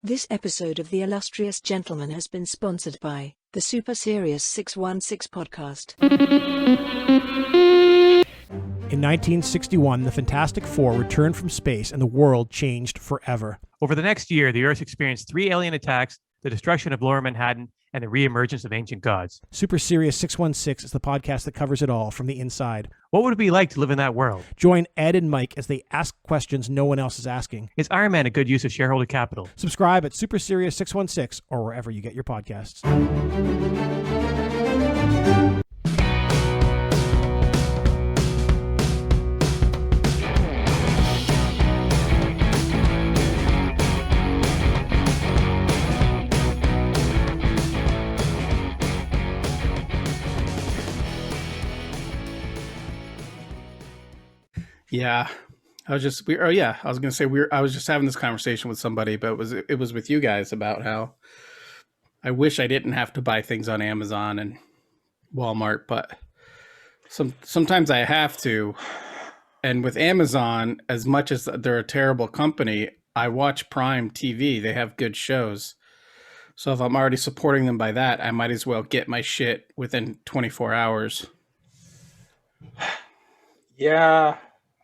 This episode of The Illustrious Gentleman has been sponsored by the Super Serious 616 podcast. In 1961, the Fantastic Four returned from space and the world changed forever. Over the next year, the Earth experienced 3 alien attacks, the destruction of Lower Manhattan, and the re-emergence of ancient gods. Super Serious 616 is the podcast that covers it all from the inside. What would it be like to live in that world? Join Ed and Mike as they ask questions no one else is asking. Is Iron Man a good use of shareholder capital? Subscribe at Super Serious 616 or wherever you get your podcasts. Yeah, I was just having this conversation with somebody, but it was with you guys about how I wish I didn't have to buy things on Amazon and Walmart, but sometimes I have to. And with Amazon, as much as they're a terrible company, I watch Prime TV. They have good shows. So if I'm already supporting them by that, I might as well get my shit within 24 hours. Yeah.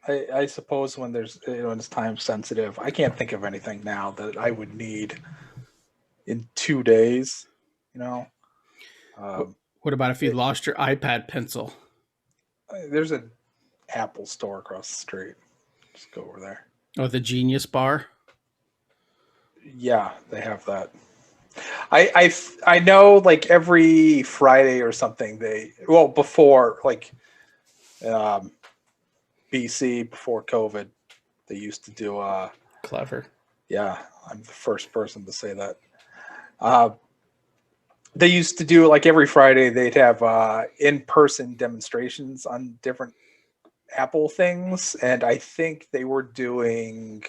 I suppose when it's time sensitive, I can't think of anything now that I would need in 2 days. What about if you lost your iPad pencil? There's an Apple store across the street. Just go over there. Oh, the Genius Bar? Yeah, they have that. I know, like every Friday or something, before BC, before COVID, they used to do Clever. Yeah, I'm the first person to say that. They used to do, like, every Friday they'd have in-person demonstrations on different Apple things, and I think they were doing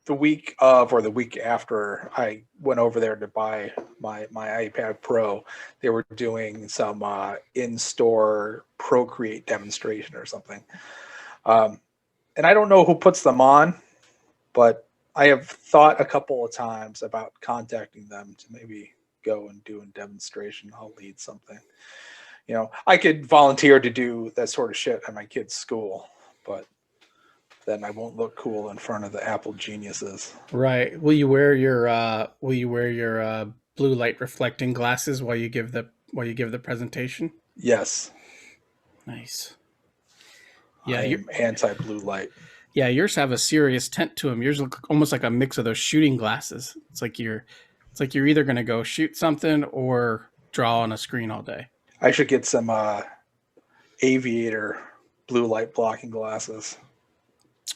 the week of or the week after I went over there to buy my iPad Pro, they were doing some in-store Procreate demonstration or something. And I don't know who puts them on, but I have thought a couple of times about contacting them to maybe go and do a demonstration. I'll lead something. I could volunteer to do that sort of shit at my kid's school, but then I won't look cool in front of the Apple geniuses. Right. Will you wear your blue light reflecting glasses while you give the presentation? Yes. Nice. Yeah, you're anti-blue light. Yeah, yours have a serious tint to them. Yours look almost like a mix of those shooting glasses. It's like you're either going to go shoot something or draw on a screen all day. I should get some aviator blue light blocking glasses.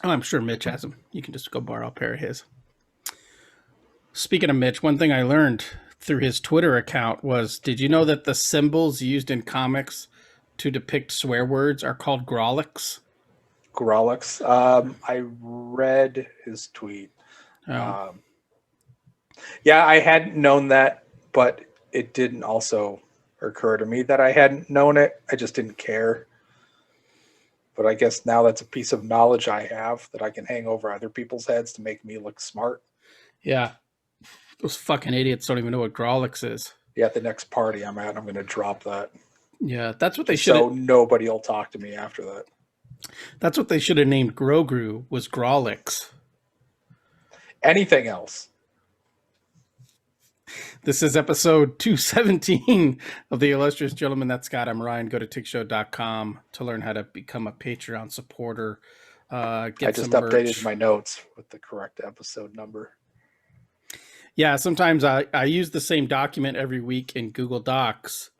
Oh, I'm sure Mitch has them. You can just go borrow a pair of his. Speaking of Mitch, one thing I learned through his Twitter account was, did you know that the symbols used in comics to depict swear words are called grolics? Grolics? I read his tweet. Oh. Yeah, I hadn't known that, but it didn't also occur to me that I hadn't known it. I just didn't care. But I guess now that's a piece of knowledge I have that I can hang over other people's heads to make me look smart. Yeah. Those fucking idiots don't even know what Grolix is. Yeah, at the next party I'm at, I'm going to drop that. Yeah, that's what they should So nobody will talk to me after that. That's what they should have named Grogru, was Grolix. Anything else? This is episode 217 of The Illustrious Gentleman. That's Scott. I'm Ryan. Go to TIGtalk.com to learn how to become a Patreon supporter. I just updated my notes with the correct episode number. Yeah, sometimes I use the same document every week in Google Docs,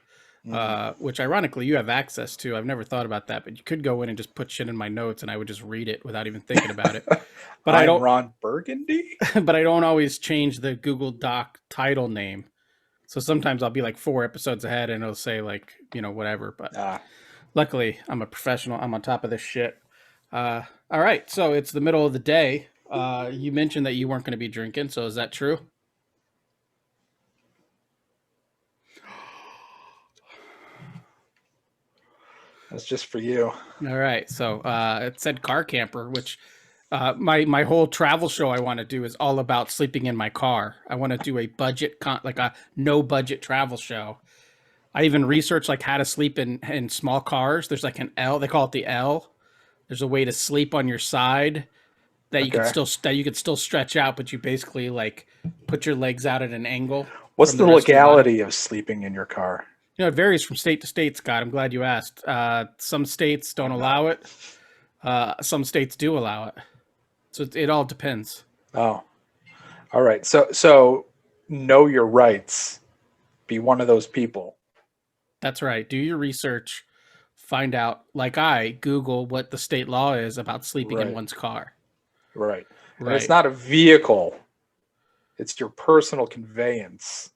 which ironically you have access to. I've never thought about that, but you could go in and just put shit in my notes and I would just read it without even thinking about it. But I don't, Ron Burgundy. But I don't always change the Google Doc title name. So sometimes I'll be like 4 episodes ahead and it'll say like, whatever. But luckily I'm a professional. I'm on top of this shit. All right. So it's the middle of the day. You mentioned that you weren't going to be drinking. So is that true? That's just for you. All right. So it said car camper, which My whole travel show I want to do is all about sleeping in my car. I want to do a like a no budget travel show. I even researched like how to sleep in small cars. There's like an L, they call it the L. There's a way to sleep on your side that you Okay. could still stretch out, but you basically like put your legs out at an angle. What's from the rest of your body. legality of sleeping in your car? You know, it varies from state to state, Scott. I'm glad you asked. Some states don't allow it. Some states do allow it. So it all depends. Oh, all right. So know your rights. Be one of those people. That's right. Do your research. Find out, like I Google what the state law is about sleeping in Right. one's car. Right. And Right. it's not a vehicle. It's your personal conveyance.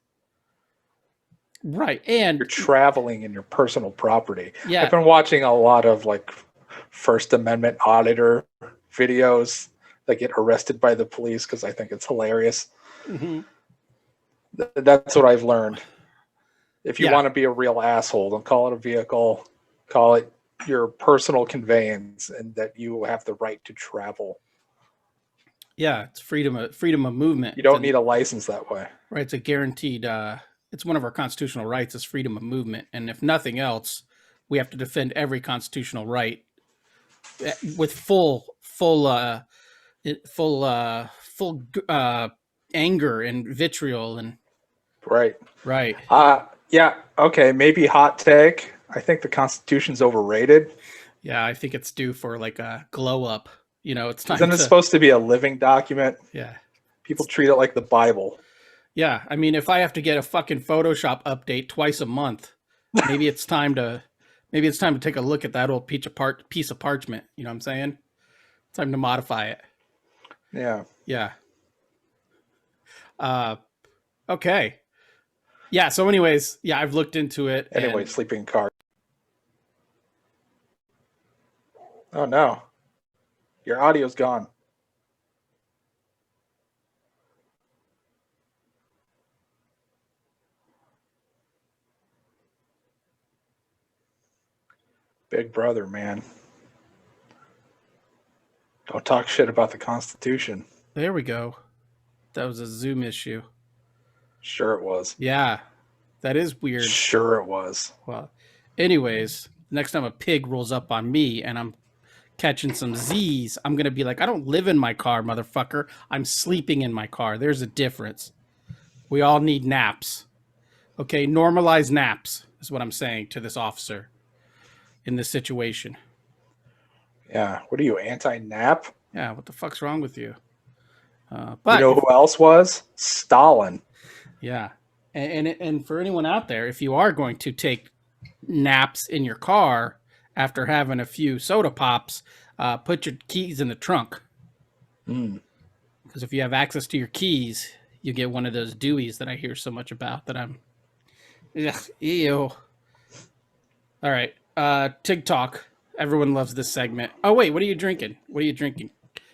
Right. And You're traveling in your personal property. yeah, I've been watching a lot of like First Amendment auditor videos that get arrested by the police because I think it's hilarious. mhm. That's what I've learned. If you Yeah. want to be a real asshole, don't call it a vehicle. Call it your personal conveyance, and that you have the right to travel. Yeah, it's freedom of movement. You don't need a license that way. Right. It's a guaranteed. It's one of our constitutional rights is freedom of movement, and if nothing else, we have to defend every constitutional right with full anger and vitriol and Right. right. Yeah. Okay. Maybe hot take. I think the Constitution's overrated. Yeah, I think it's due for like a glow up. You know, it's time Isn't it to. supposed to be a living document? Yeah. People treat it like the Bible. Yeah, I mean, if I have to get a fucking Photoshop update twice a month, maybe it's time to take a look at that old piece of parchment. You know what I'm saying? Time to modify it. Yeah. Yeah. Okay. Yeah. So, anyways, yeah, I've looked into it. Anyway, and- sleeping in car. Oh no. Your audio's gone. Big brother, man. Don't talk shit about the Constitution. there we go. That was a Zoom issue. Sure it was. Yeah, that is weird. Sure it was. Well, anyways, next time a pig rolls up on me and I'm catching some Z's, I'm going to be like, I don't live in my car, motherfucker. I'm sleeping in my car. There's a difference. We all need naps. Okay, normalize naps is what I'm saying to this officer in this situation. Yeah. What are you, anti-nap? Yeah, what the fuck's wrong with you? But You know who else was? Stalin. yeah, and for anyone out there, if you are going to take naps in your car after having a few soda pops, put your keys in the trunk. Because if you have access to your keys, you get one of those Deweys that I hear so much about that I'm... Ugh, ew. All right. TIGtalk. Everyone loves this segment. Oh, wait. What are you drinking? What are you drinking?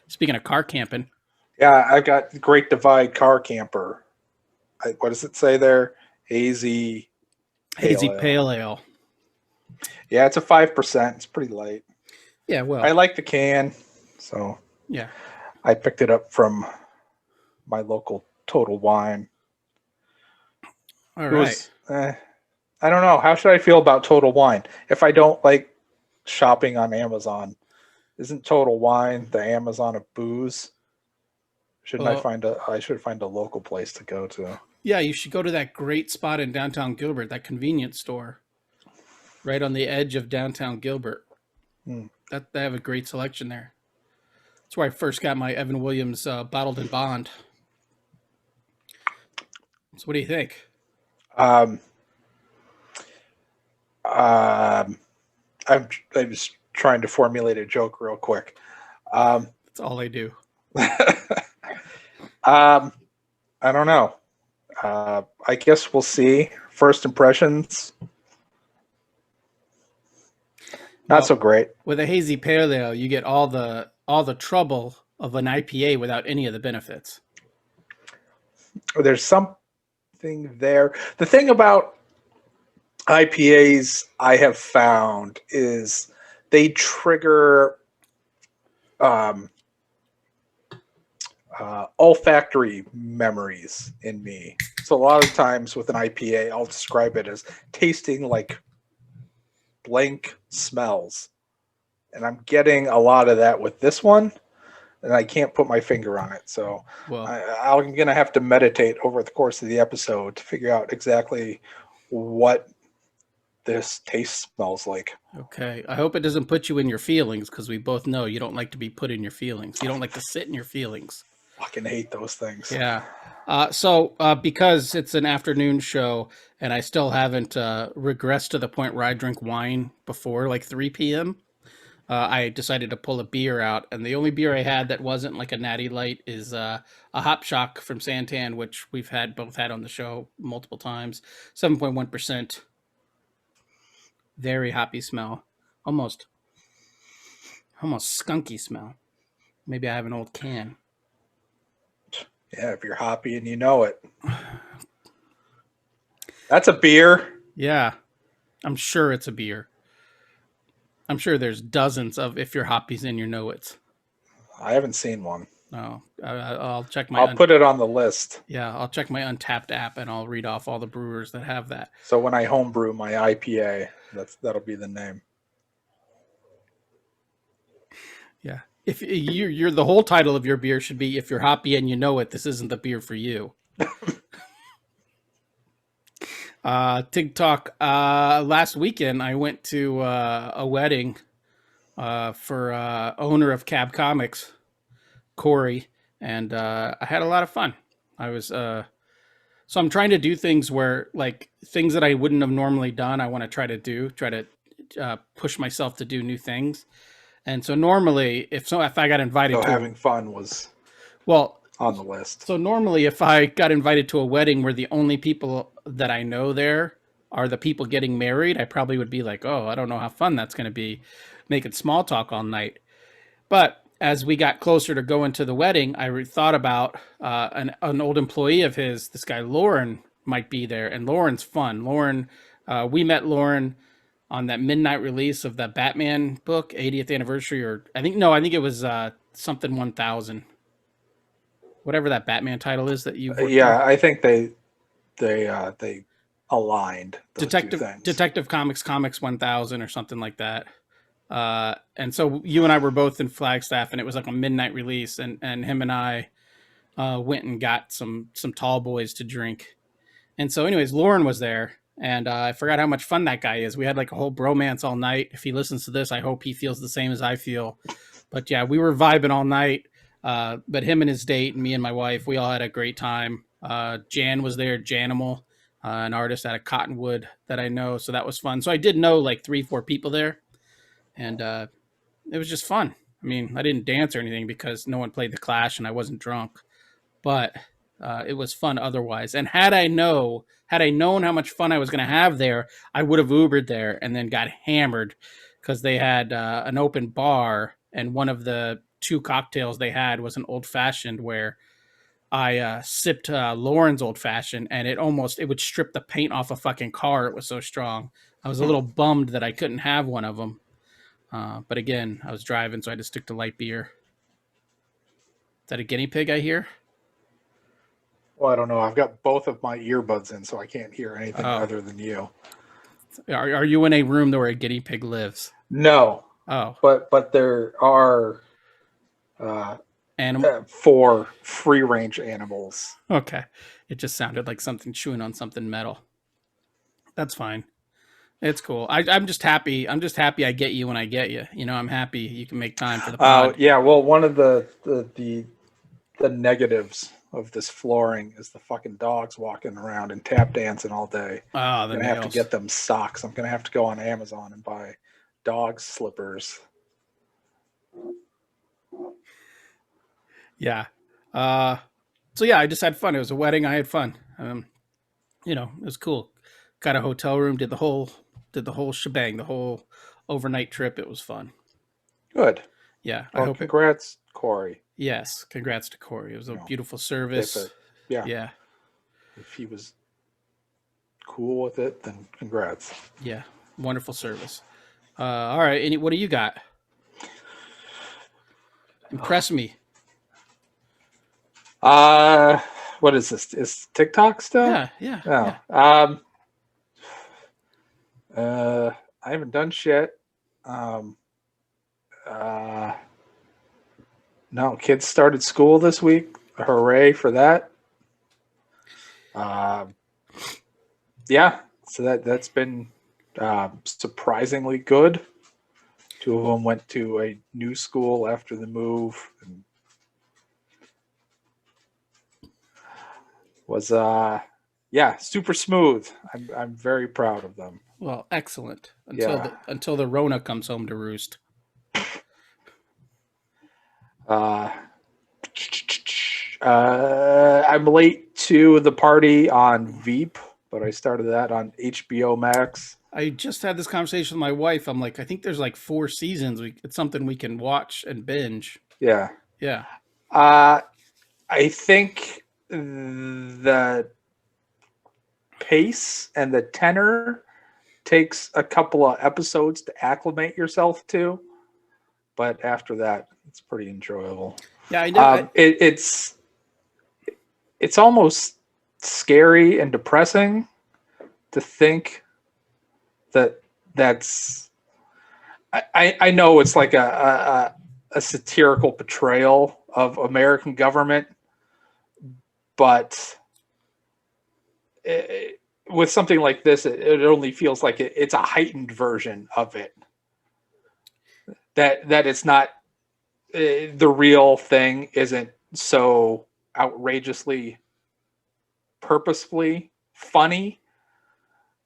Speaking of car camping. Yeah, I've got the Great Divide Car Camper. What does it say there? Hazy Pale Ale. Yeah, it's a 5%. It's pretty light. Yeah, well. I like the can, so yeah. I picked it up from my local Total Wine. All It right. was, I don't know. How should I feel about Total Wine? If I don't like shopping on Amazon, isn't Total Wine the Amazon of booze? Shouldn't I should find a local place to go to. Yeah, you should go to that great spot in downtown Gilbert, that convenience store. Right on the edge of downtown Gilbert. They have a great selection there. That's where I first got my Evan Williams bottled in bond. So what do you think? I'm just trying to formulate a joke real quick. That's all I do. I don't know. I guess we'll see. First impressions, not so great. With a hazy pale ale, you get all the trouble of an IPA without any of the benefits. There's something there. The thing about IPAs I have found is they trigger olfactory memories in me. So a lot of times with an IPA, I'll describe it as tasting like blank smells. And I'm getting a lot of that with this one, and I can't put my finger on it. So Well, I'm going to have to meditate over the course of the episode to figure out exactly what this taste smells like. okay. I hope it doesn't put you in your feelings, because we both know you don't like to be put in your feelings. You don't like to sit in your feelings. Fucking hate those things. Yeah. So because it's an afternoon show and I still haven't regressed to the point where I drink wine before like 3 p.m., I decided to pull a beer out. And the only beer I had that wasn't like a Natty Light is a Hop Shock from Santan, which we've both had on the show multiple times. 7.1%. Very hoppy smell. Almost skunky smell. Maybe I have an old can. Yeah, if you're hoppy and you know it. That's a beer. Yeah, I'm sure it's a beer. I'm sure there's dozens of if you're hoppies and you know it. I haven't seen one. No, I'll check my. I'll put it on the list. Yeah, I'll check my Untapped app and I'll read off all the brewers that have that. So when I homebrew my IPA, that'll be the name. Yeah, if you're the whole title of your beer should be "If you're hoppy and you know it, this isn't the beer for you." TIGtalk. Last weekend I went to a wedding for owner of Cab Comics, Corey, and I had a lot of fun. I was so I'm trying to do things where like things that I wouldn't have normally done. I want to try to push myself to do new things. And so normally, if I got invited So to having fun was well on the list. So normally, if I got invited to a wedding where the only people that I know there are the people getting married, I probably would be like, oh, I don't know how fun that's going to be, making small talk all night. But as we got closer to going to the wedding, I thought about an old employee of his, this guy Lauren, might be there. And Lauren's fun. We met Lauren on that midnight release of the Batman book, 80th anniversary, or I think it was something 1000. Whatever that Batman title is that you I think they aligned those two things. Detective Comics 1000 or something like that. And so you and I were both in Flagstaff, and it was like a midnight release, and him and I went and got some tall boys to drink. And so anyways, Lauren was there, and I forgot how much fun that guy is. We had like a whole bromance all night. If he listens to this, I hope he feels the same as I feel. But yeah, we were vibing all night. But him and his date and me and my wife, we all had a great time. Jan was there, Janimal, an artist out of Cottonwood that I know. So that was fun. So I did know like 3-4 people there, and it was just fun. I mean, I didn't dance or anything because no one played The Clash and I wasn't drunk, but it was fun otherwise. And had I known how much fun I was going to have there, I would have Ubered there and then got hammered because they had an open bar, and one of the 2 cocktails they had was an old fashioned where I sipped Lauren's old fashioned, and it would strip the paint off a fucking car. It was so strong. I was a little bummed that I couldn't have one of them. But again, I was driving, so I had to stick to light beer. Is that a guinea pig I hear? Well, I don't know. I've got both of my earbuds in, so I can't hear anything other than you. Are you in a room where a guinea pig lives? No. Oh. But there are 4 free range animals. Okay. It just sounded like something chewing on something metal. That's fine. It's cool. I'm just happy. I get you when I get you. You know, I'm happy you can make time for the pod. Yeah. Well, one of the negatives of this flooring is the fucking dogs walking around and tap dancing all day. Oh, I'm gonna have to get them socks. I'm gonna have to go on Amazon and buy dog slippers. Yeah. So yeah, I just had fun. It was a wedding. I had fun. It was cool. Got a hotel room. Did the whole shebang. The whole overnight trip. It was fun. Good. Yeah. Well, congrats, Corey. Yes, congrats to Corey. It was a beautiful service. Yeah. If he was cool with it, then congrats. Yeah, wonderful service. All right, what do you got? Impress me. What is this? Is TikTok still? Yeah. Oh, I haven't done shit. Um, no, kids started school this week. Hooray for that. Yeah, so that's been surprisingly good. 2 of them went to a new school after the move, and was super smooth. I'm very proud of them. Well, excellent. Until the Rona comes home to roost. I'm late to the party on Veep, but I started that on HBO Max. I just had this conversation with my wife. I'm like, I think there's like 4 seasons. It's something we can watch and binge. Yeah. Yeah. I think the pace and the tenor takes a couple of episodes to acclimate yourself to, but after that, it's pretty enjoyable. Yeah, I know. It's almost scary and depressing to think that's. I know it's like a satirical portrayal of American government, but with something like this, it only feels like it's a heightened version of it. That it's not the real thing, isn't so outrageously purposefully funny,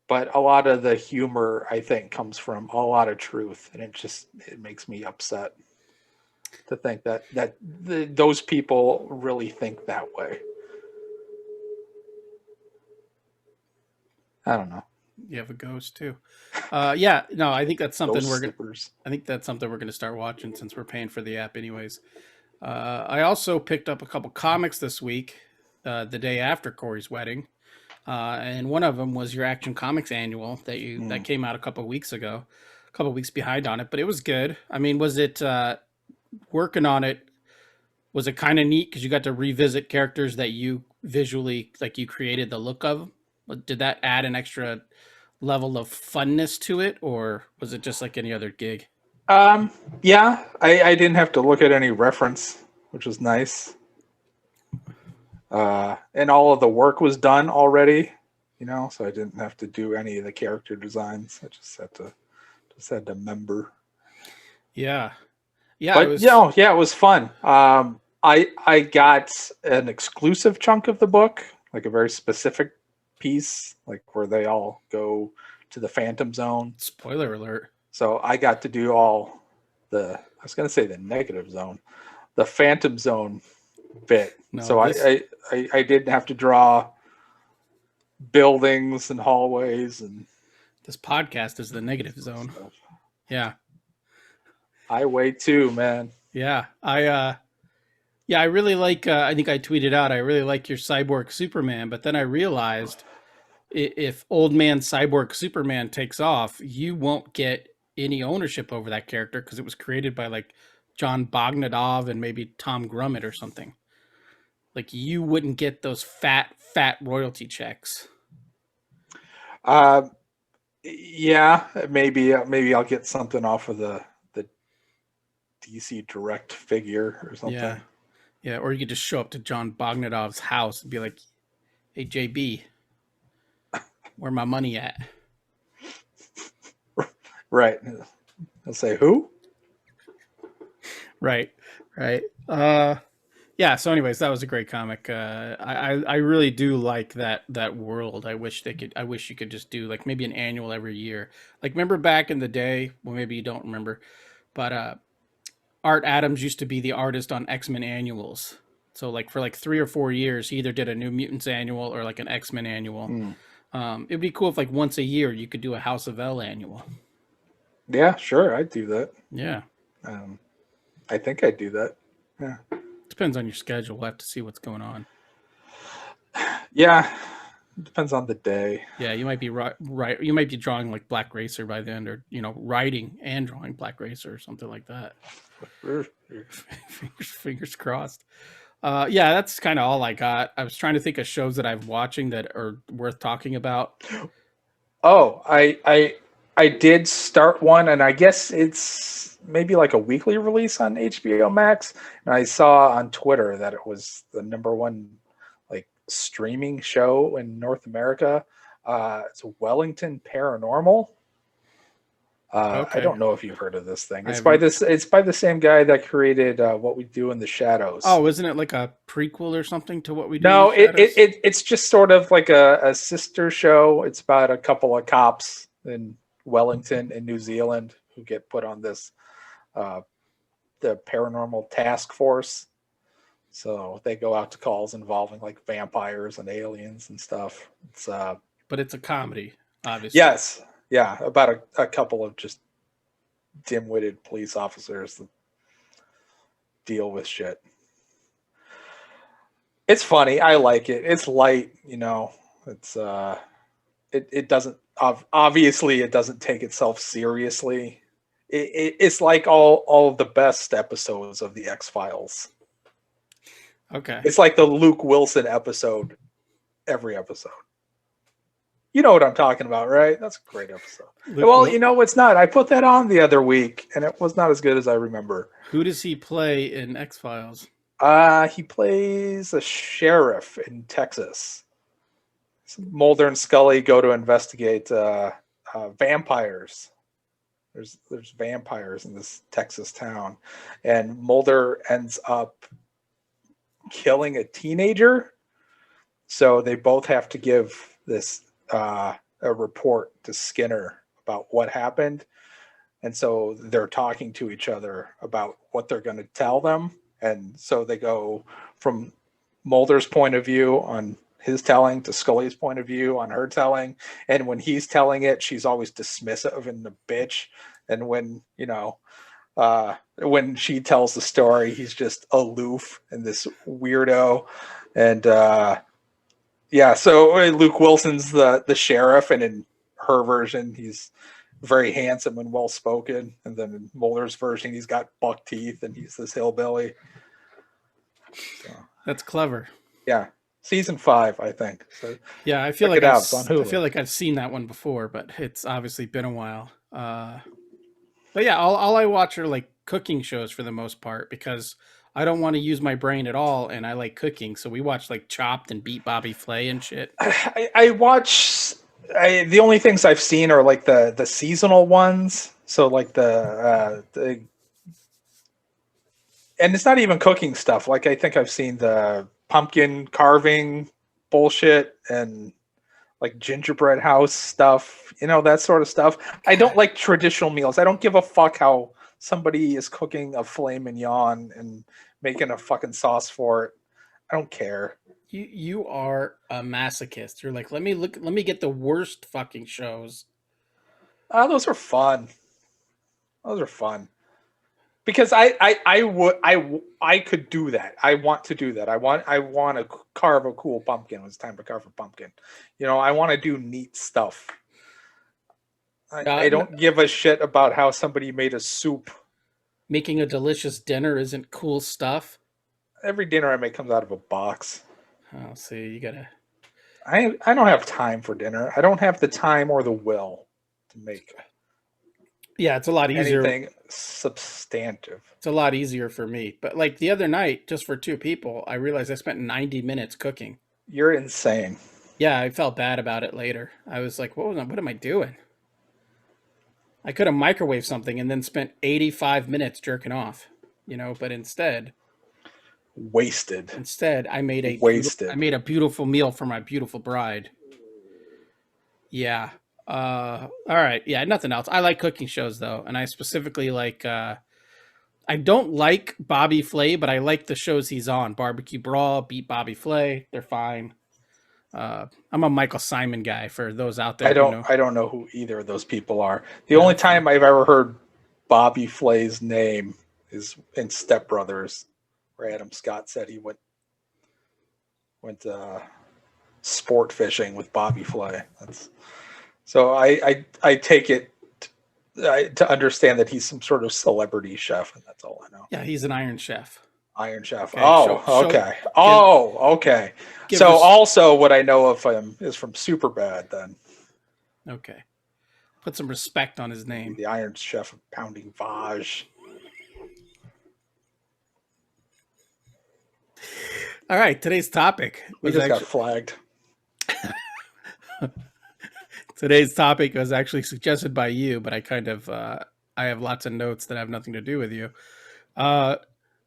but a lot of the humor, I think, comes from a lot of truth, and it makes me upset to think that those people really think that way. I don't know. You have a ghost too. Yeah, no, I think that's something Ghost we're gonna start watching since we're paying for the app anyways. I also picked up a couple comics this week, the day after Corey's wedding, and one of them was your Action Comics annual that came out a couple weeks ago. A couple weeks behind on it, but it was good. I mean, was it working on it? Was it kind of neat because you got to revisit characters that you visually you created the look of? Did that add an extra level of funness to it, or was it just like any other gig? Yeah, I didn't have to look at any reference, which was nice. And all of the work was done already, so I didn't have to do any of the character designs. I just had to member. Yeah. But it was fun. I got an exclusive chunk of the book, like a very specific piece, like where they all go to the Phantom Zone. Spoiler alert. So I got to do all I was going to say the negative zone, the Phantom Zone bit. I didn't have to draw buildings and hallways, and this podcast is the negative zone. Stuff. Yeah. I weigh too, man. Yeah. I really like, I think I tweeted out, I really like your Cyborg Superman, but then I realized if old man Cyborg Superman takes off, you won't get any ownership over that character because it was created by like John Bogdanov and maybe Tom Grummett or something. Like you wouldn't get those fat royalty checks. Yeah, maybe I'll get something off of the DC Direct figure or something. Yeah, or you could just show up to John Bogdanov's house and be like, "Hey JB, where my money at?" Right. I'll say who? Right. Yeah. So, anyways, that was a great comic. I really do like that world. I wish you could just do like maybe an annual every year. Like, remember back in the day? Well, maybe you don't remember, but Art Adams used to be the artist on X-Men annuals. So, like for like 3 or 4 years, he either did a New Mutants annual or like an X-Men annual. It'd be cool if like once a year you could do a House of L annual. Yeah, sure, I'd do that. Yeah. I think I'd do that. Yeah. Depends on your schedule. We'll have to see what's going on. Yeah. It depends on the day. Yeah, you might be right. You might be drawing like Black Racer by then, or writing and drawing Black Racer or something like that. Fingers crossed. Yeah, that's kind of all I got. I was trying to think of shows that I'm watching that are worth talking about. Oh, I did start one, and I guess it's maybe like a weekly release on HBO Max. And I saw on Twitter that it was the number one like streaming show in North America. It's Wellington Paranormal. I Okay. don't know if you've heard of this thing. I It's by haven't. It's by the same guy that created What We Do in the Shadows. Oh, isn't it like a prequel or something to What We Do No, in the Shadows? it's just sort of like a sister show. It's about a couple of cops in Wellington in New Zealand who get put on this the paranormal task force. So they go out to calls involving like vampires and aliens and stuff. It's But it's a comedy, obviously. yes, yeah, about a couple of just dim-witted police officers that deal with shit. It's funny. I like it. It's light, you know. It's it doesn't obviously it doesn't take itself seriously. It's like all of the best episodes of the X-Files. Okay. It's like the Luke Wilson episode every episode. You know what I'm talking about, right? That's a great episode. Well, you know what's not? I put that on the other week, and it was not as good as I remember. Who does he play in X-Files? He plays a sheriff in Texas. Mulder and Scully go to investigate vampires. There's vampires in this Texas town, and Mulder ends up killing a teenager. So they both have to give this a report to Skinner about what happened, and so they're talking to each other about what they're going to tell them. And so they go from Mulder's point of view on his telling to Scully's point of view on her telling. And when he's telling it, she's always dismissive and the bitch. And when, you know, when she tells the story, he's just aloof and this weirdo. And yeah, so Luke Wilson's the sheriff, and in her version, he's very handsome and well spoken. And then in Mulder's version, he's got buck teeth and he's this hillbilly. So, that's clever. Yeah, season 5, I think. So yeah, I feel like I've seen that one before, but it's obviously been a while. But yeah, all I watch are like cooking shows for the most part because I don't want to use my brain at all, and I like cooking. So we watch like Chopped and Beat Bobby Flay and shit. I watch. The only things I've seen are like the seasonal ones. So like the and it's not even cooking stuff. Like I think I've seen the pumpkin carving bullshit and like gingerbread house stuff, you know, that sort of stuff. I don't like traditional meals. I don't give a fuck how somebody is cooking a filet mignon and making a fucking sauce for it. I don't care. You are a masochist. You're like, let me get the worst fucking shows. Those are fun. Those are fun. Because I could do that. I want to do that. I want to carve a cool pumpkin when it's time to carve a pumpkin. You know, I want to do neat stuff. I don't give a shit about how somebody made a soup. Making a delicious dinner isn't cool stuff. Every dinner I make comes out of a box. Oh, see, you gotta. I don't have time for dinner. I don't have the time or the will to make. Yeah, it's a lot easier. Anything substantive. It's a lot easier for me. But like the other night, just for 2 people, I realized I spent 90 minutes cooking. You're insane. Yeah, I felt bad about it later. I was like, what am I doing? I could have microwaved something and then spent 85 minutes jerking off, you know, but instead I made a beautiful meal for my beautiful bride. Yeah. All right. Yeah, nothing else. I like cooking shows though, and I specifically like I don't like Bobby Flay, but I like the shows he's on. Barbecue Brawl, Beat Bobby Flay, they're fine. I'm a Michael Simon guy for those out there. I don't know who either of those people are. The only time I've ever heard Bobby Flay's name is in Step Brothers, where Adam Scott said he went sport fishing with Bobby Flay. So I take it to understand that he's some sort of celebrity chef, and that's all I know. Yeah, he's an Iron Chef. Iron Chef. Okay, Okay. Okay. So us- also what I know of him is from Superbad then. Okay. Put some respect on his Maybe name. the Iron Chef of Pounding Vaj. All right, today's topic We just got flagged. Today's topic was actually suggested by you, but I kind of I have lots of notes that have nothing to do with you.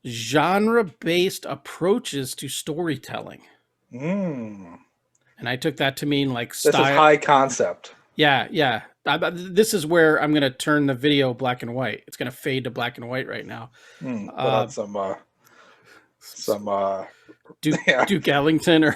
Genre-based approaches to storytelling. Mm. And I took that to mean like style. This is high concept. Yeah. This is where I'm going to turn the video black and white. It's going to fade to black and white right now. Put on some Duke Ellington or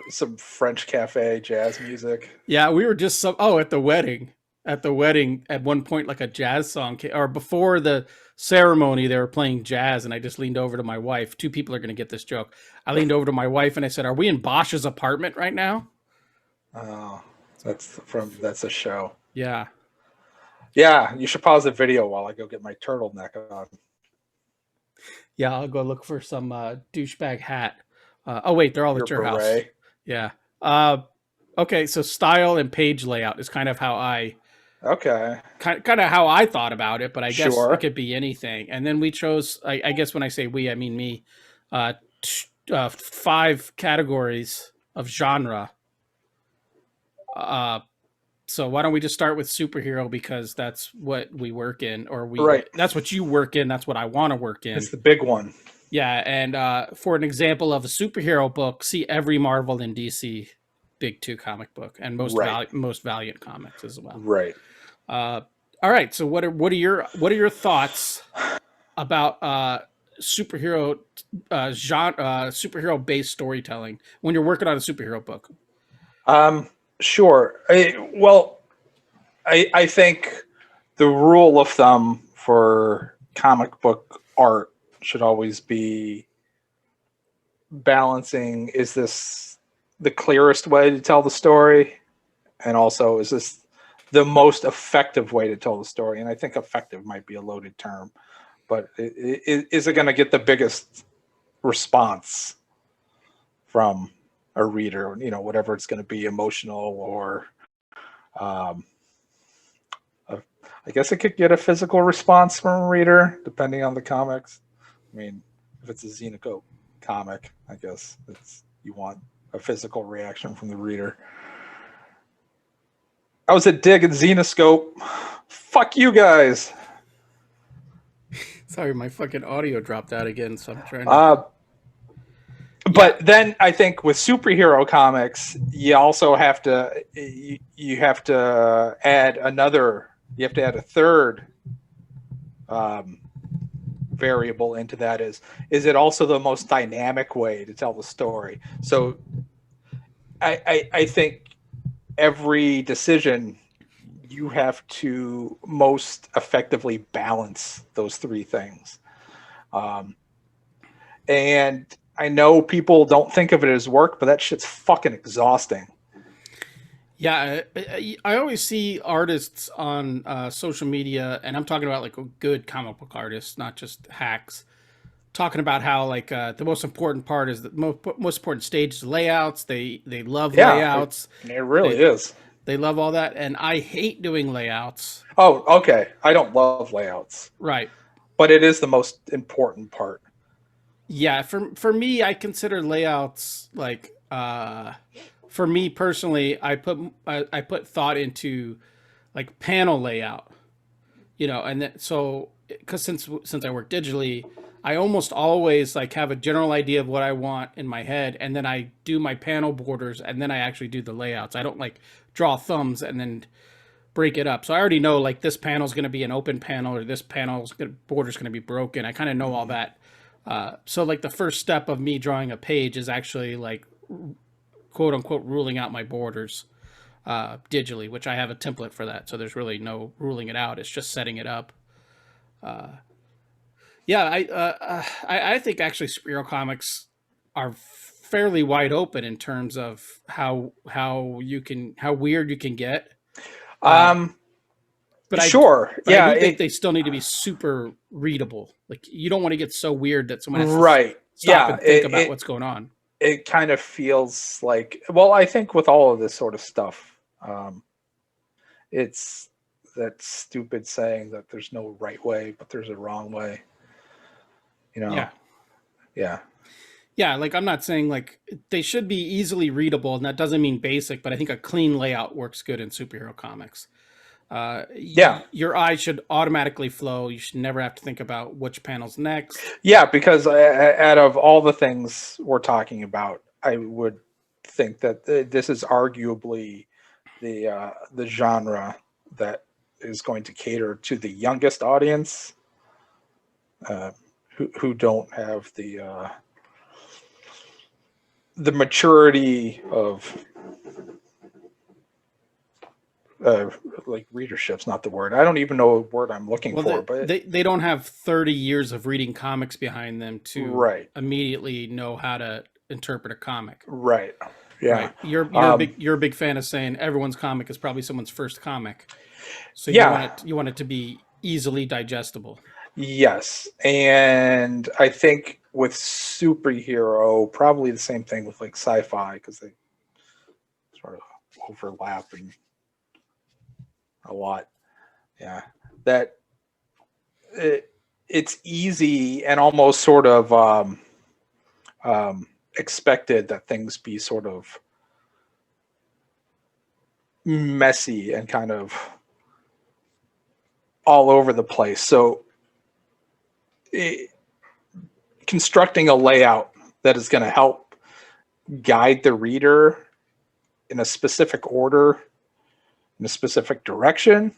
some French cafe jazz music. Yeah, we were just at the wedding. At the wedding, at one point, like a jazz song, or before the ceremony, they were playing jazz, and I just leaned over to my wife. Two people are going to get this joke. I leaned over to my wife and I said, "Are we in Bosch's apartment right now?" Oh, that's a show. Yeah. Yeah, you should pause the video while I go get my turtleneck on. Yeah, I'll go look for some douchebag hat. Oh wait, they're all at your house. Yeah. Okay, so style and page layout is kind of how I kind of how I thought about it, but I guess it could be anything. And then we chose, I guess when I say we, I mean me, 5 categories of genre. So why don't we just start with superhero, because that's what we work in, or that's what you work in. That's what I want to work in. It's the big one. Yeah. And for an example of a superhero book, see every Marvel and DC Big 2 comic book, and most Valiant comics as well. Right. All right. So what are your thoughts about superhero genre, superhero based storytelling when you're working on a superhero book? Sure. I think the rule of thumb for comic book art should always be balancing, is this the clearest way to tell the story, and also is this the most effective way to tell the story? And I think effective might be a loaded term, but is it going to get the biggest response from a reader, whatever it's going to be, emotional, or I guess it could get a physical response from a reader depending on the comics. I mean, if it's a Xenocope comic, I guess you want a physical reaction from the reader. I was at Dig and Xenoscope. Fuck you guys. Sorry, my fucking audio dropped out again, so I'm trying to... But then I think with superhero comics, you also have to add a third variable into that. Is it also the most dynamic way to tell the story? So I think every decision, you have to most effectively balance those 3 things. And I know people don't think of it as work, but that shit's fucking exhausting. Yeah, I always see artists on social media, and I'm talking about like a good comic book artist, not just hacks, talking about how like the most important part is the most important stage is layouts. They love layouts. It really is. They love all that, and I hate doing layouts. Oh, okay. I don't love layouts. Right. But it is the most important part. Yeah, for me, I consider layouts like for me personally, I put thought into like panel layout, and then, so because since I work digitally, I almost always like have a general idea of what I want in my head, and then I do my panel borders, and then I actually do the layouts. I don't like draw thumbs and then break it up. So I already know like this panel is going to be an open panel, or this border is going to be broken. I kind of know all that. So like the first step of me drawing a page is actually like quote unquote ruling out my borders digitally, which I have a template for that. So there's really no ruling it out. It's just setting it up. I think actually superhero comics are fairly wide open in terms of how weird you can get. But Sure. I Yeah. do think they still need to be super readable. Like, you don't want to get so weird that someone has to Right. stop Yeah. and think about what's going on. It kind of feels like, well, I think with all of this sort of stuff, it's that stupid saying that there's no right way, but there's a wrong way. You know? Yeah. Yeah. Yeah, like, I'm not saying like they should be easily readable, and that doesn't mean basic, but I think a clean layout works good in superhero comics. Yeah. Your eye should automatically flow. You should never have to think about which panel's next. Yeah, because out of all the things we're talking about, I would think that this is arguably the genre that is going to cater to the youngest audience, who don't have the maturity of like readership's not the word. I don't even know what word I'm looking for, but they don't have 30 years of reading comics behind them to right. immediately know how to interpret a comic. Right. Yeah. Right. You're a big fan of saying everyone's comic is probably someone's first comic. So you want it to be easily digestible. Yes. And I think with superhero, probably the same thing with like sci-fi, because they sort of overlap and a lot. Yeah. That it's easy and almost sort of expected that things be sort of messy and kind of all over the place. So constructing a layout that is going to help guide the reader in a specific order, in a specific direction,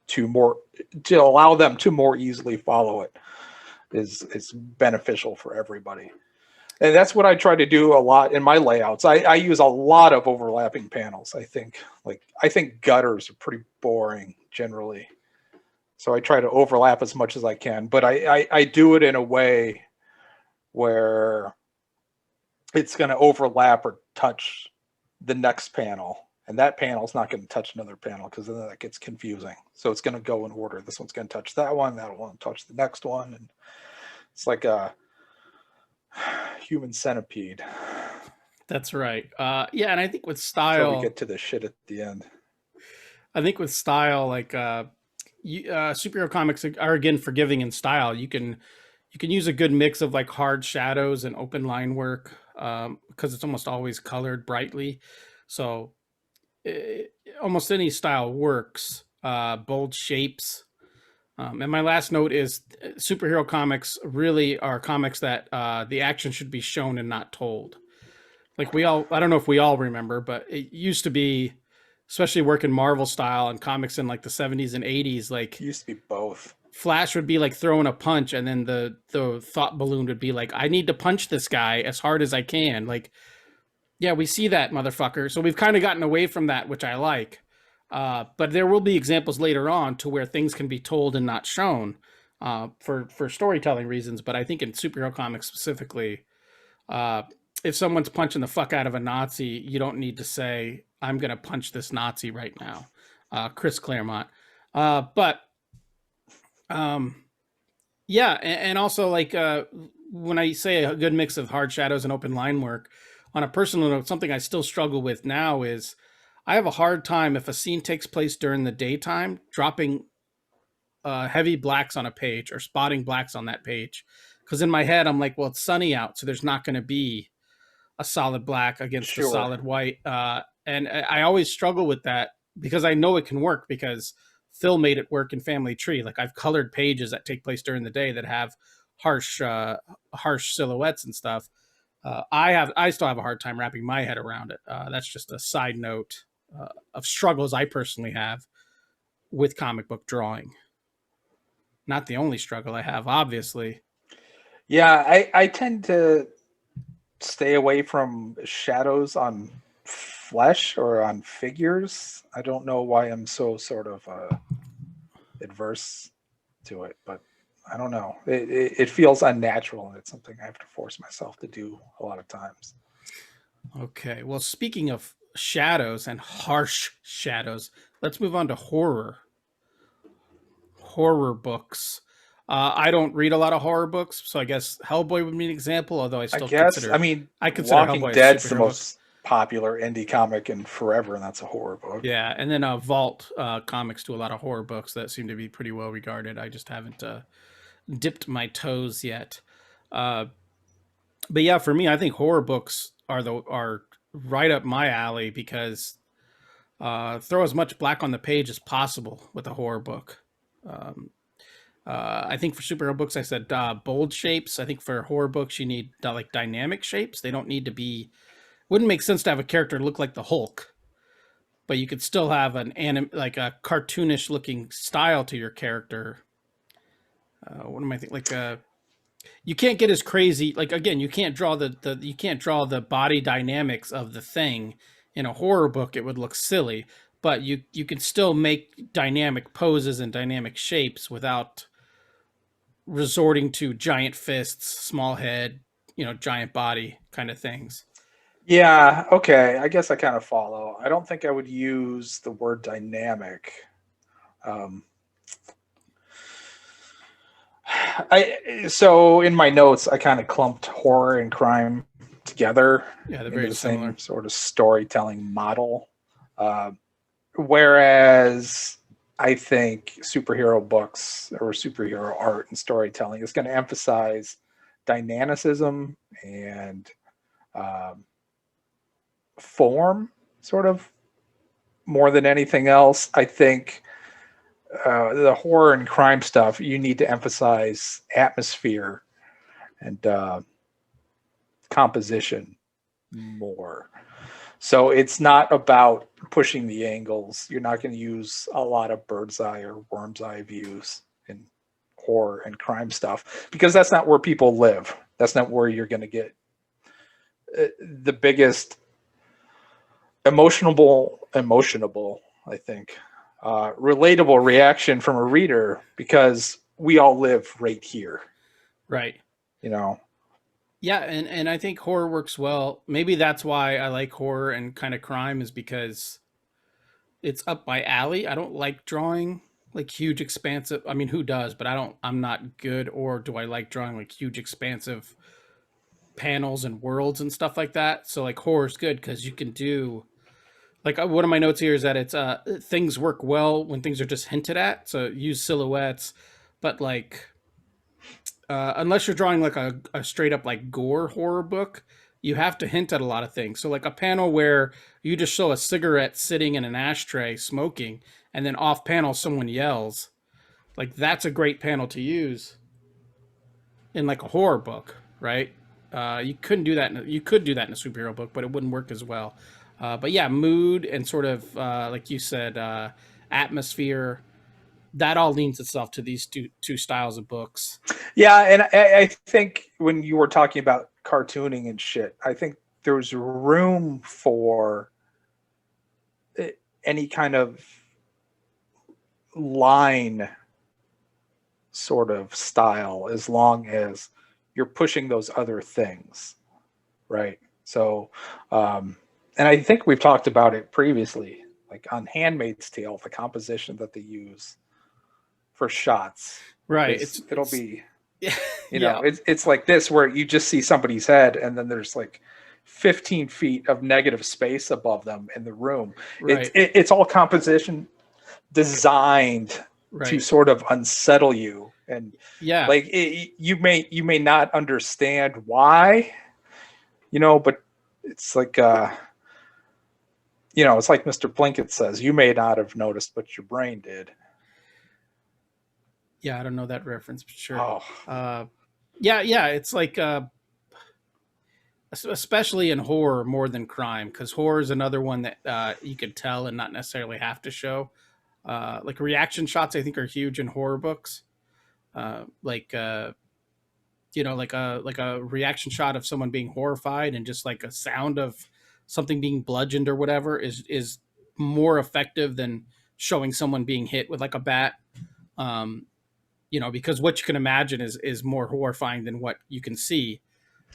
to allow them to more easily follow it is beneficial for everybody. And that's what I try to do a lot in my layouts. I use a lot of overlapping panels. I think gutters are pretty boring generally. So I try to overlap as much as I can, but I do it in a way where it's going to overlap or touch the next panel. And that panel is not going to touch another panel, because then that gets confusing. So it's going to go in order. This one's going to touch that one. That one touch the next one. And it's like a human centipede. That's right. Yeah, and I think with style, so we get to the shit at the end. I think with style, like superhero comics are again forgiving in style. You can use a good mix of like hard shadows and open line work, because it's almost always colored brightly. So almost any style works. Bold shapes. And my last note is superhero comics really are comics that the action should be shown and not told. Like I don't know if we all remember, but it used to be, especially working Marvel style and comics in like the 70s and 80s, like It used to be both. Flash would be like throwing a punch, and then the thought balloon would be like, I need to punch this guy as hard as I can. Like, yeah, we see that, motherfucker. So we've kind of gotten away from that, which I like. But there will be examples later on to where things can be told and not shown for storytelling reasons. But I think in superhero comics specifically, if someone's punching the fuck out of a Nazi, you don't need to say, I'm going to punch this Nazi right now. Chris Claremont. Yeah, and also like when I say a good mix of hard shadows and open line work, on a personal note, something I still struggle with now is I have a hard time if a scene takes place during the daytime, dropping heavy blacks on a page or spotting blacks on that page. Because in my head, I'm like, well, it's sunny out, so there's not going to be a solid black against a solid white. And I always struggle with that because I know it can work, because Phil made it work in Family Tree. Like, I've colored pages that take place during the day that have harsh silhouettes and stuff. I still have a hard time wrapping my head around it. That's just a side note of struggles I personally have with comic book drawing. Not the only struggle I have, obviously. Yeah, I tend to stay away from shadows on flesh or on figures. I don't know why I'm so sort of adverse to it, but I don't know. It feels unnatural, and it's something I have to force myself to do a lot of times. Okay. Well, speaking of shadows and harsh shadows, let's move on to horror. horror books. I don't read a lot of horror books, so I guess Hellboy would be an example. Although I consider Walking Hellboy Dead's a the superhero most popular indie comic in forever, and that's a horror book. Yeah, and then Vault Comics do a lot of horror books that seem to be pretty well regarded. I just haven't dipped my toes yet. But yeah, for me, I think horror books are right up my alley because throw as much black on the page as possible with a horror book. I think for superhero books, I said bold shapes. I think for horror books, you need like dynamic shapes. They don't need to be. Wouldn't make sense to have a character look like the Hulk, but you could still have like a cartoonish looking style to your character. What am I thinking? Like you can't get as crazy. Like again, you can't draw the body dynamics of the Thing in a horror book. It would look silly, but you can still make dynamic poses and dynamic shapes without resorting to giant fists, small head, giant body kind of things. Yeah, okay. I guess I kind of follow. I don't think I would use the word dynamic. So in my notes, I kind of clumped horror and crime together. Yeah, they're very similar. Same sort of storytelling model. Whereas I think superhero books or superhero art and storytelling is going to emphasize dynamicism and form, sort of, more than anything else. I think the horror and crime stuff, you need to emphasize atmosphere and composition more. So it's not about pushing the angles. You're not going to use a lot of bird's eye or worm's eye views in horror and crime stuff because that's not where people live. That's not where you're going to get the biggest emotionable, I think, relatable reaction from a reader, because we all live right here. Right. Yeah, and I think horror works well. Maybe that's why I like horror and kind of crime, is because it's up my alley. I don't like drawing like huge expansive. I mean, who does? But I'm not good. Or do I like drawing like huge expansive panels and worlds and stuff like that? So like horror's good because you can do. Like one of my notes here is that it's things work well when things are just hinted at. So use silhouettes, but like unless you're drawing like a straight up like gore horror book, you have to hint at a lot of things. So like a panel where you just show a cigarette sitting in an ashtray smoking, and then off panel someone yells, like that's a great panel to use in like a horror book, right? You couldn't do that. You could do that in a superhero book, but it wouldn't work as well. But yeah, mood and sort of like you said, atmosphere. That all leans itself to these two styles of books. Yeah, and I think when you were talking about cartooning and shit, I think there's room for any kind of line sort of style, as long as you're pushing those other things, right? So, and I think we've talked about it previously, like on Handmaid's Tale, the composition that they use for shots, right? It'll be, yeah. It's like this, where you just see somebody's head, and then there's like 15 feet of negative space above them in the room. Right. It's all composition designed to sort of unsettle you, and like you may not understand why, but it's like it's like Mr. Plinkett says, you may not have noticed, but your brain did. Yeah, I don't know that reference, but sure. Oh. Yeah, it's like especially in horror more than crime, because horror is another one that you could tell and not necessarily have to show. Like reaction shots, I think, are huge in horror books. Like a reaction shot of someone being horrified, and just like a sound of something being bludgeoned or whatever is more effective than showing someone being hit with like a bat. Because what you can imagine is more horrifying than what you can see.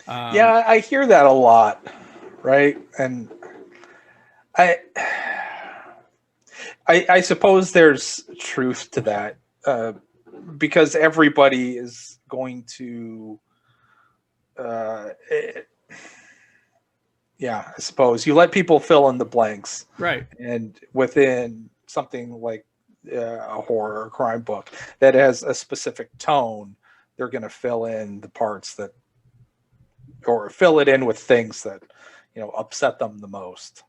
Yeah, I hear that a lot, right? And I suppose there's truth to that. because everybody is going to, yeah, I suppose you let people fill in the blanks, Right. and within something like a horror or crime book that has a specific tone, they're going to fill in the parts that, or fill it in with things that, upset them the most.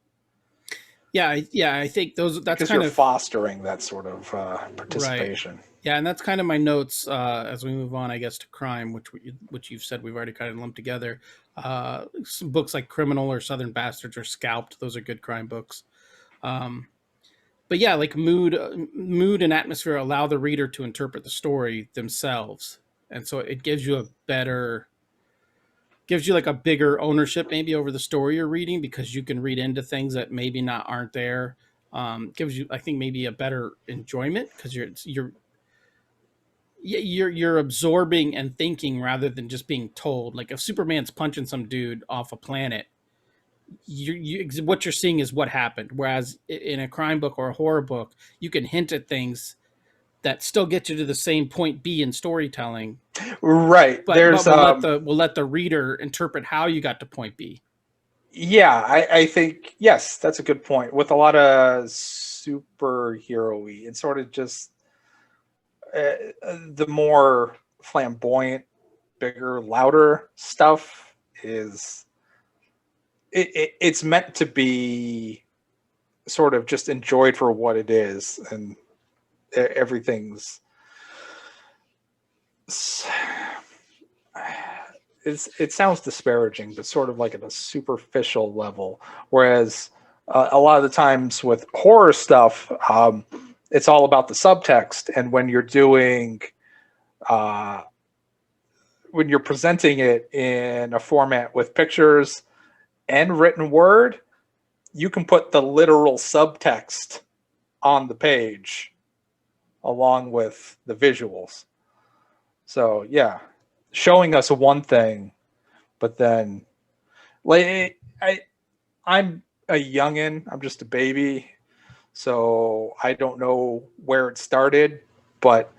Yeah, I think that's because kind you're of fostering that sort of participation. Yeah, and that's kind of my notes as we move on, I guess, to crime, which you've said we've already kind of lumped together. Some books like Criminal or Southern Bastards or Scalped; those are good crime books. But yeah, like mood and atmosphere allow the reader to interpret the story themselves, and so it gives you like a bigger ownership maybe over the story you're reading, because you can read into things that maybe not aren't there. Gives you, I think, maybe a better enjoyment, because you're absorbing and thinking rather than just being told. Like if Superman's punching some dude off a planet, what you're seeing is what happened. Whereas in a crime book or a horror book, you can hint at things that still get you to the same point B in storytelling. Right. But we'll let the reader interpret how you got to point B. Yeah, I think, yes, that's a good point. With a lot of superhero-y, it's sort of just the more flamboyant, bigger, louder stuff is it's meant to be sort of just enjoyed for what it is, and everything's it sounds disparaging, but sort of like at a superficial level. Whereas a lot of the times with horror stuff, it's all about the subtext. And when you're doing, when you're presenting it in a format with pictures and written word, you can put the literal subtext on the page along with the visuals. So yeah, showing us one thing, but then like I'm a youngin', I'm just a baby, so I don't know where it started, but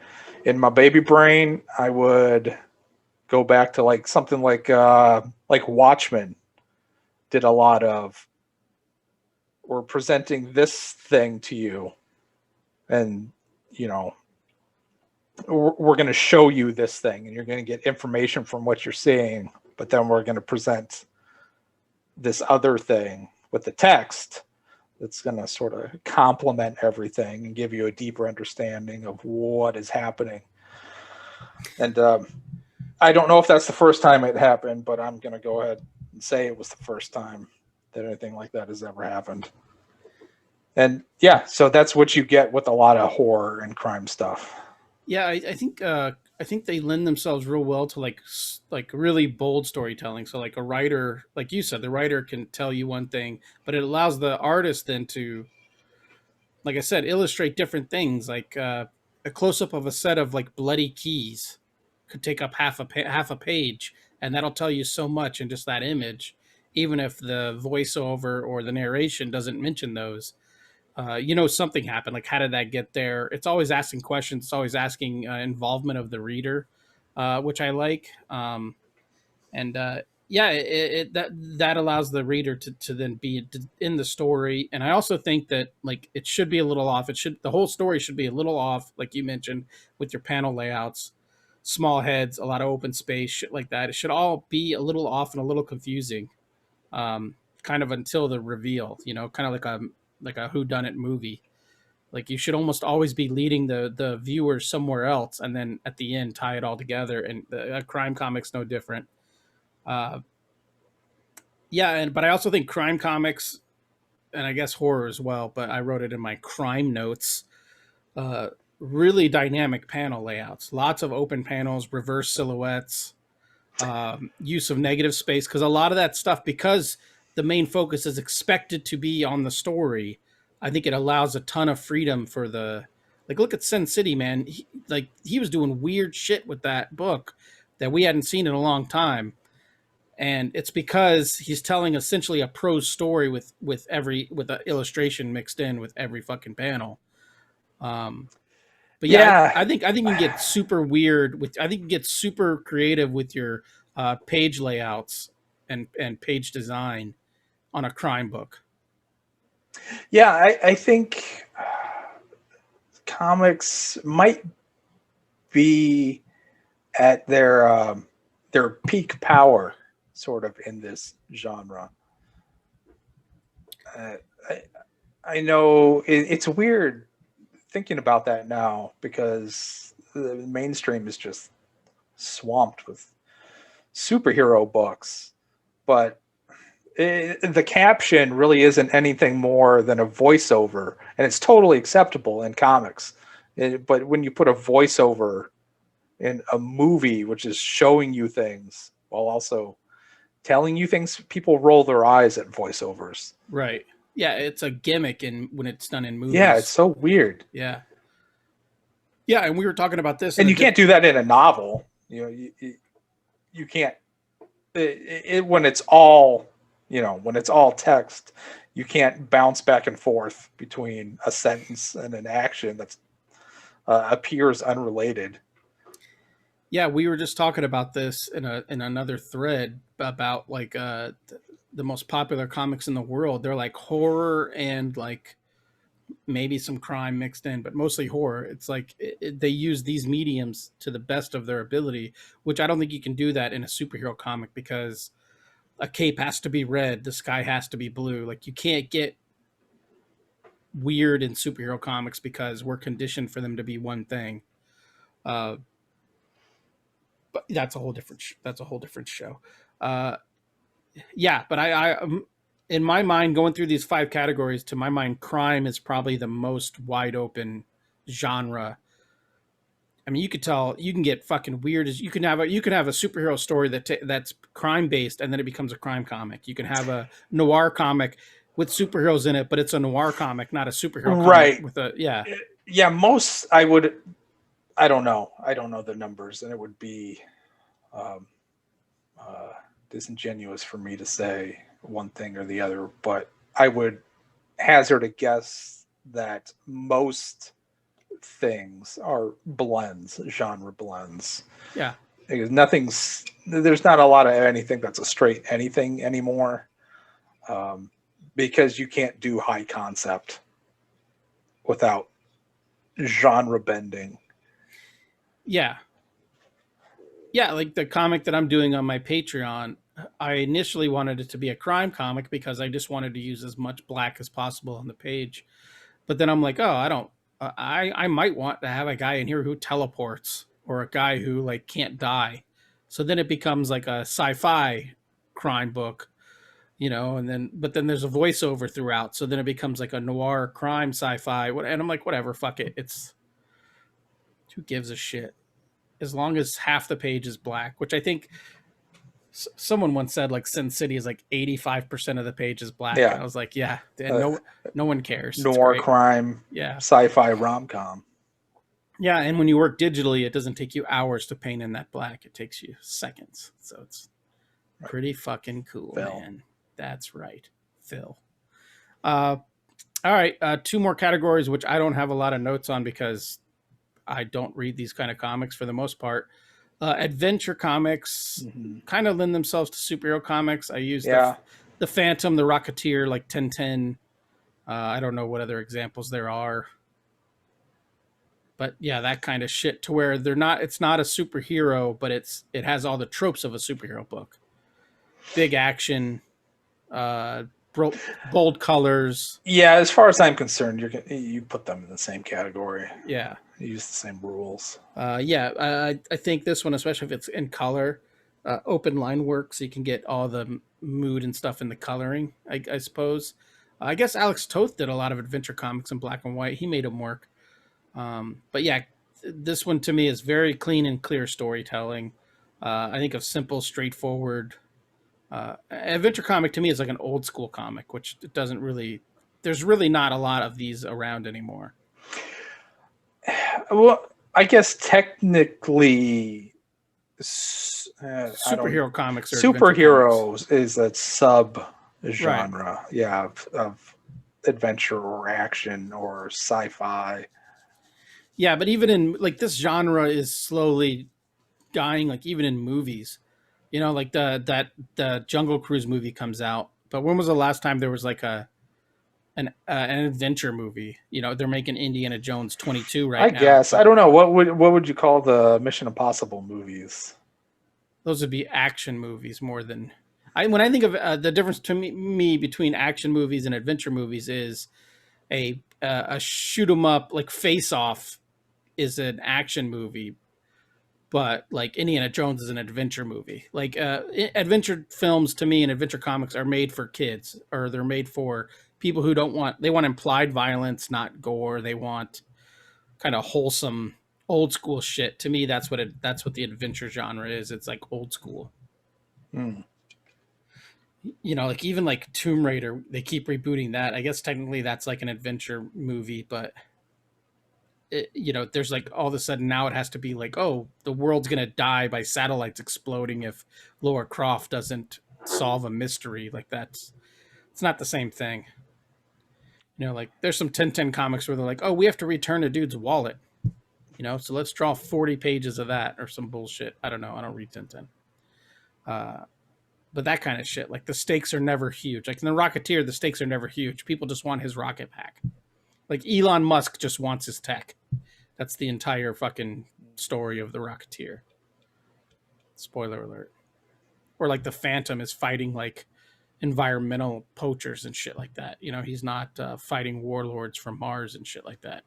in my baby brain, I would go back to like something like Watchmen did a lot of. We're presenting this thing to you, and we're going to show you this thing, and you're going to get information from what you're seeing, but then we're going to present this other thing with the text that's going to sort of complement everything and give you a deeper understanding of what is happening. And I don't know if that's the first time it happened, but I'm going to go ahead and say it was the first time that anything like that has ever happened. And yeah, so that's what you get with a lot of horror and crime stuff. Yeah, I think they lend themselves real well to like really bold storytelling. So like a writer, like you said, the writer can tell you one thing, but it allows the artist then to, like I said, illustrate different things. Like a close up of a set of like bloody keys could take up half a page, and that'll tell you so much in just that image, even if the voiceover or the narration doesn't mention those. Something happened. Like, how did that get there? It's always asking questions. It's always asking involvement of the reader, which I like. That allows the reader to then be in the story. And I also think that like it should be a little off. The whole story should be a little off, like you mentioned, with your panel layouts, small heads, a lot of open space, shit like that. It should all be a little off and a little confusing, kind of until the reveal. Kind of like a whodunit movie. Like you should almost always be leading the viewer somewhere else, and then at the end tie it all together. And a crime comic's no different. But I also think crime comics, and I guess horror as well, but I wrote it in my crime notes. Really dynamic panel layouts, lots of open panels, reverse silhouettes, use of negative space, because a lot of that stuff, because the main focus is expected to be on the story, I think it allows a ton of freedom for look at Sin City, man. He was doing weird shit with that book that we hadn't seen in a long time. And it's because he's telling essentially a prose story with an illustration mixed in with every fucking panel. But But yeah, Yeah. I think you can get super weird with. I think you can get super creative with your page layouts and page design on a crime book. Yeah, I think comics might be at their peak power, sort of, in this genre. Uh, I know it's weird thinking about that now, because the mainstream is just swamped with superhero books, but the caption really isn't anything more than a voiceover, and it's totally acceptable in comics. But when you put a voiceover in a movie, which is showing you things while also telling you things, people roll their eyes at voiceovers. Right. Yeah, it's a gimmick when it's done in movies. Yeah, it's so weird. Yeah. Yeah, and we were talking about this. And you can't do that in a novel. You can't. When it's all, when it's all text, you can't bounce back and forth between a sentence and an action that appears unrelated. Yeah, we were just talking about this in another thread about like the most popular comics in the world. They're like horror and like maybe some crime mixed in, but mostly horror. It's like they use these mediums to the best of their ability, which I don't think you can do that in a superhero comic, because a cape has to be red, the sky has to be blue. Like, you can't get weird in superhero comics because we're conditioned for them to be one thing. But that's a whole different show. Yeah, but I in my mind, going through these 5 categories, to my mind, crime is probably the most wide open genre. I mean, you could tell, you can get fucking weird as you can have a superhero story that's crime based, and then it becomes a crime comic. You can have a noir comic with superheroes in it, but it's a noir comic, not a superhero Right. comic with a Yeah, most I don't know the numbers, and it would be disingenuous for me to say one thing or the other, but I would hazard a guess that most things are blends, genre blends. Yeah. Because there's not a lot of anything that's a straight anything anymore, because you can't do high concept without genre bending. Yeah. Yeah, like the comic that I'm doing on my Patreon, I initially wanted it to be a crime comic because I just wanted to use as much black as possible on the page. But then I'm like, oh, I might want to have a guy in here who teleports, or a guy who like can't die. So then it becomes like a sci-fi crime book, but then there's a voiceover throughout. So then it becomes like a noir crime sci-fi. And I'm like, whatever, fuck it. Who gives a shit? As long as half the page is black, which I think someone once said, like, Sin City is like 85% of the page is black. Yeah. And I was like, yeah, no one cares. Noir crime, yeah, sci-fi rom-com. Yeah, and when you work digitally, it doesn't take you hours to paint in that black. It takes you seconds. So it's pretty fucking cool, Phil. Man. That's right, Phil. All right, 2 more categories, which I don't have a lot of notes on because I don't read these kind of comics for the most part. Adventure comics kind of lend themselves to superhero comics. I use the Phantom, the Rocketeer, like 1010. I don't know what other examples there are. But yeah, that kind of shit, to where it's not a superhero, but it has all the tropes of a superhero book. Big action, bold colors. Yeah, as far as I'm concerned, you put them in the same category. Yeah. You use the same rules. I think this one, especially if it's in color, open line work, so you can get all the mood and stuff in the coloring, I suppose. I guess Alex Toth did a lot of adventure comics in black and white. He made them work. But yeah, this one to me is very clean and clear storytelling. I think of simple, straightforward. Adventure comic to me is like an old school comic, which there's really not a lot of these around anymore. Well, I guess technically, superhero comics are superheroes is a sub genre, of adventure or action or sci-fi. Yeah, but even in like this genre is slowly dying. Like even in movies, you know, like the Jungle Cruise movie comes out. But when was the last time there was like an adventure movie? You know, they're making Indiana Jones 22 I right now, guess. I but don't know. What would you call the Mission Impossible movies? those would be action movies more than I. When I think of the difference to me between action movies and adventure movies is a shoot 'em up like Face Off is an action movie, but like Indiana Jones is an adventure movie. Like adventure films to me and adventure comics are made for kids, or they're made for people who they want implied violence, not gore. They want kind of wholesome old school shit. To me, that's what the adventure genre is. It's like old school. Hmm. You know, like even like Tomb Raider, they keep rebooting that. I guess technically that's like an adventure movie, but you know, there's like all of a sudden now it has to be like, oh, the world's gonna die by satellites exploding if Laura Croft doesn't solve a mystery. Like it's not the same thing. You know, like there's some 1010 comics where they're like, oh, we have to return a dude's wallet. You know, so let's draw 40 pages of that or some bullshit. I don't know. I don't read 1010. But that kind of shit, like the stakes are never huge. Like in the Rocketeer, the stakes are never huge. People just want his rocket pack. Like Elon Musk just wants his tech. That's the entire fucking story of the Rocketeer. Spoiler alert. Or like the Phantom is fighting like environmental poachers and shit like that. You know, he's not fighting warlords from Mars and shit like that.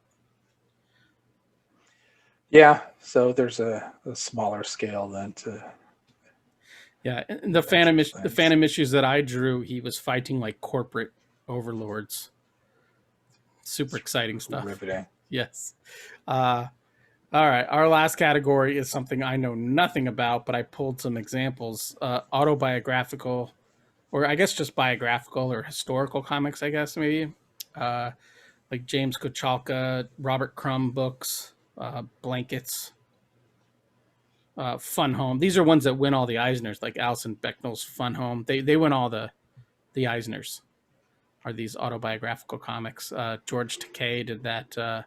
Yeah. So there's a smaller scale then to. Yeah, and the Phantom issues that I drew, he was fighting like corporate overlords. Super exciting stuff. Riveting. Yes. All right. Our last category is something I know nothing about, but I pulled some examples. Autobiographical, or I guess just biographical or historical comics, I guess, maybe. Like James Kochalka, Robert Crumb books, Blankets, Fun Home. These are ones that win all the Eisners, like Alison Becknell's Fun Home. They win all the Eisners. Are these autobiographical comics? George Takei did that.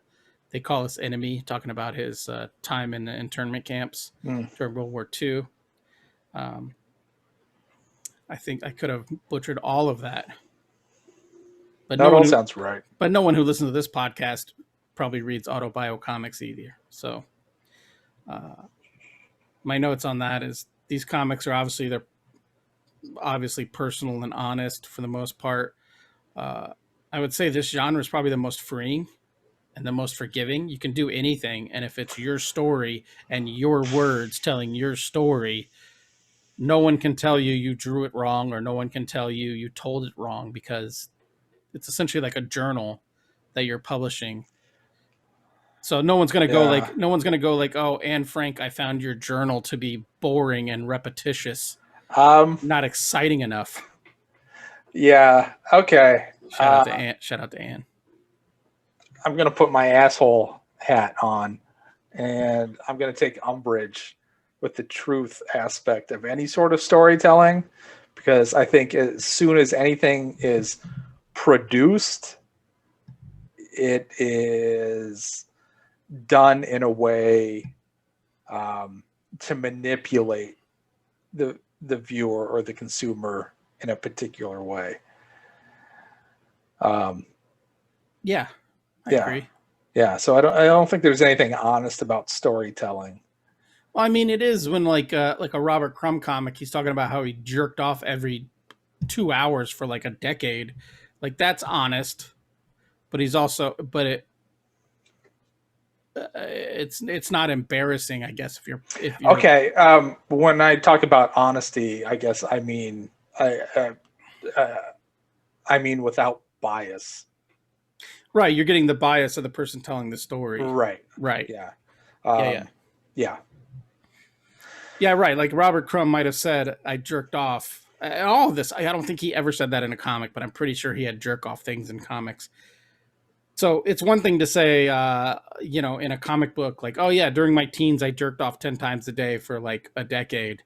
They Call Us Enemy, talking about his time in the internment camps during World War II. I think I could have butchered all of that. But That all sounds right. But no one who listens to this podcast probably reads autobio comics either. So my notes on that is these comics are they're obviously personal and honest for the most part. I would say this genre is probably the most freeing and the most forgiving. You can do anything, and if it's your story and your words telling your story, no one can tell you drew it wrong, or no one can tell you told it wrong, because it's essentially like a journal that you're publishing. So no one's going to go like, oh, Anne Frank, I found your journal to be boring and repetitious, not exciting enough. Yeah. Okay. Shout out to Anne. I'm going to put my asshole hat on, and I'm going to take umbrage with the truth aspect of any sort of storytelling, because I think as soon as anything is produced, it is done in a way to manipulate the viewer or the consumer in a particular way. Yeah, I agree. Yeah, so I don't think there's anything honest about storytelling. Well, I mean, it is when like a Robert Crumb comic, he's talking about how he jerked off every 2 hours for like a decade. Like that's honest, but it's not embarrassing, I guess. If you're okay. When I talk about honesty, I guess I mean without bias. Right, you're getting the bias of the person telling the story. Right. Yeah. Yeah, right. Like Robert Crumb might have said, I jerked off. All of this, I don't think he ever said that in a comic, but I'm pretty sure he had jerk off things in comics. So it's one thing to say, in a comic book, like, oh yeah, during my teens, I jerked off 10 times a day for like a decade.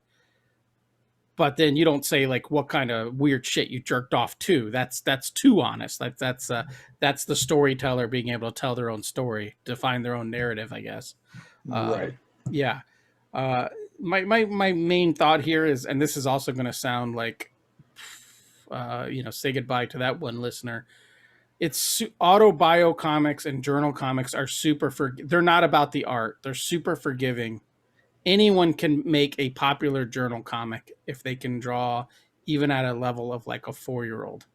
but then you don't say like what kind of weird shit you jerked off to. That's too honest. That's the storyteller being able to tell their own story, define their own narrative, I guess. Right. Yeah. My main thought here is, and this is also going to sound like, say goodbye to that one listener. It's autobio comics and journal comics are they're not about the art. They're super forgiving. Anyone can make a popular journal comic if they can draw even at a level of like a 4-year-old.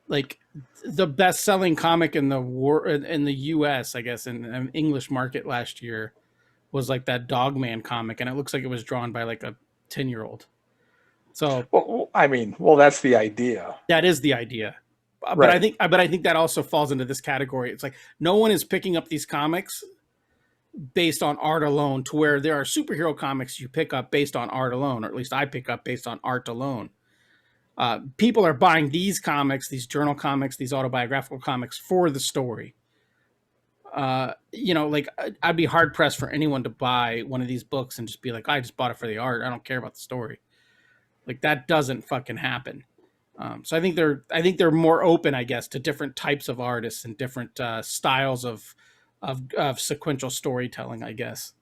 Like the best-selling comic in the US, I guess, in the English market last year was like that Dogman comic, and it looks like it was drawn by like a 10-year-old. So, well, that's the idea. That is the idea. But Right. I think that also falls into this category. It's like no one is picking up these comics based on art alone, to where there are superhero comics you pick up based on art alone, or at least I pick up based on art alone. People are buying these comics, these journal comics, these autobiographical comics for the story. Like I'd be hard pressed for anyone to buy one of these books and just be like, I just bought it for the art. I don't care about the story. Like that doesn't fucking happen. So I think they're more open, I guess, to different types of artists and different styles of sequential storytelling, I guess.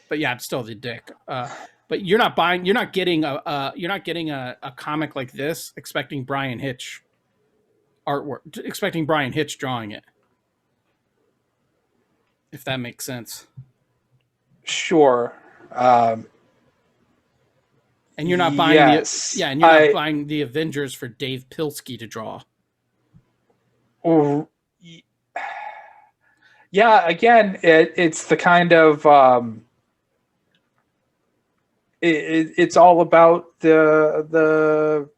But yeah, I'm still the dick. But you're not getting a comic like this expecting Brian Hitch artwork, expecting Brian Hitch drawing it. If that makes sense. Sure. And you're not buying not buying the Avengers for Dave Pilsky to draw. Yeah, again, it's the kind of it's all about the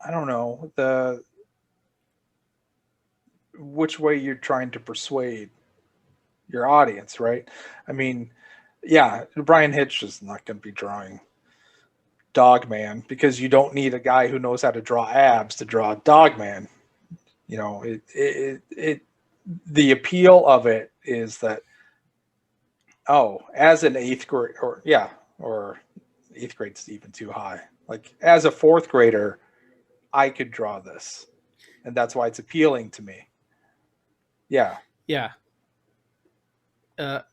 I don't know, the which way you're trying to persuade your audience, right? I mean, yeah, Brian Hitch is not going to be drawing Dogman because you don't need a guy who knows how to draw abs to draw Dogman. The appeal of it is that, as an 8th grade, or 8th grade's even too high. Like as a 4th grader, I could draw this, and that's why it's appealing to me. Yeah. Yeah. Oh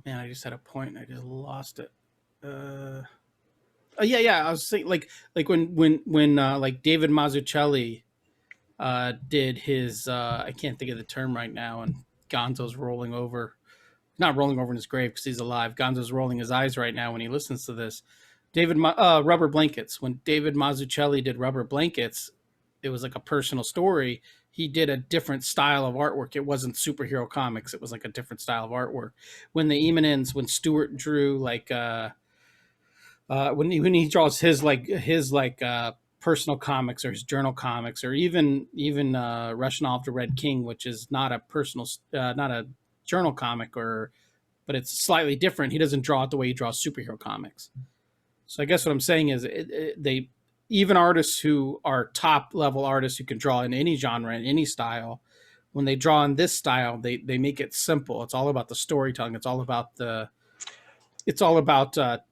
man, I just had a point and I just lost it. Yeah. I was saying like when like David Mazzucchelli did his I can't think of the term right now, and Gonzo's not rolling over in his grave because he's alive. Gonzo's rolling his eyes right now when he listens to this. Rubber Blankets. When David Mazzucchelli did Rubber Blankets, it was like a personal story. He did a different style of artwork. It wasn't superhero comics. It was like a different style of artwork. When the Eminence, when Stewart drew like when he draws his personal comics or his journal comics, or even Rushnoff the Red King, which is not a not a journal comic, but it's slightly different. He doesn't draw it the way he draws superhero comics. So I guess what I'm saying is they even artists who are top level artists who can draw in any genre, in any style, when they draw in this style, they make it simple. It's all about the storytelling. It's all about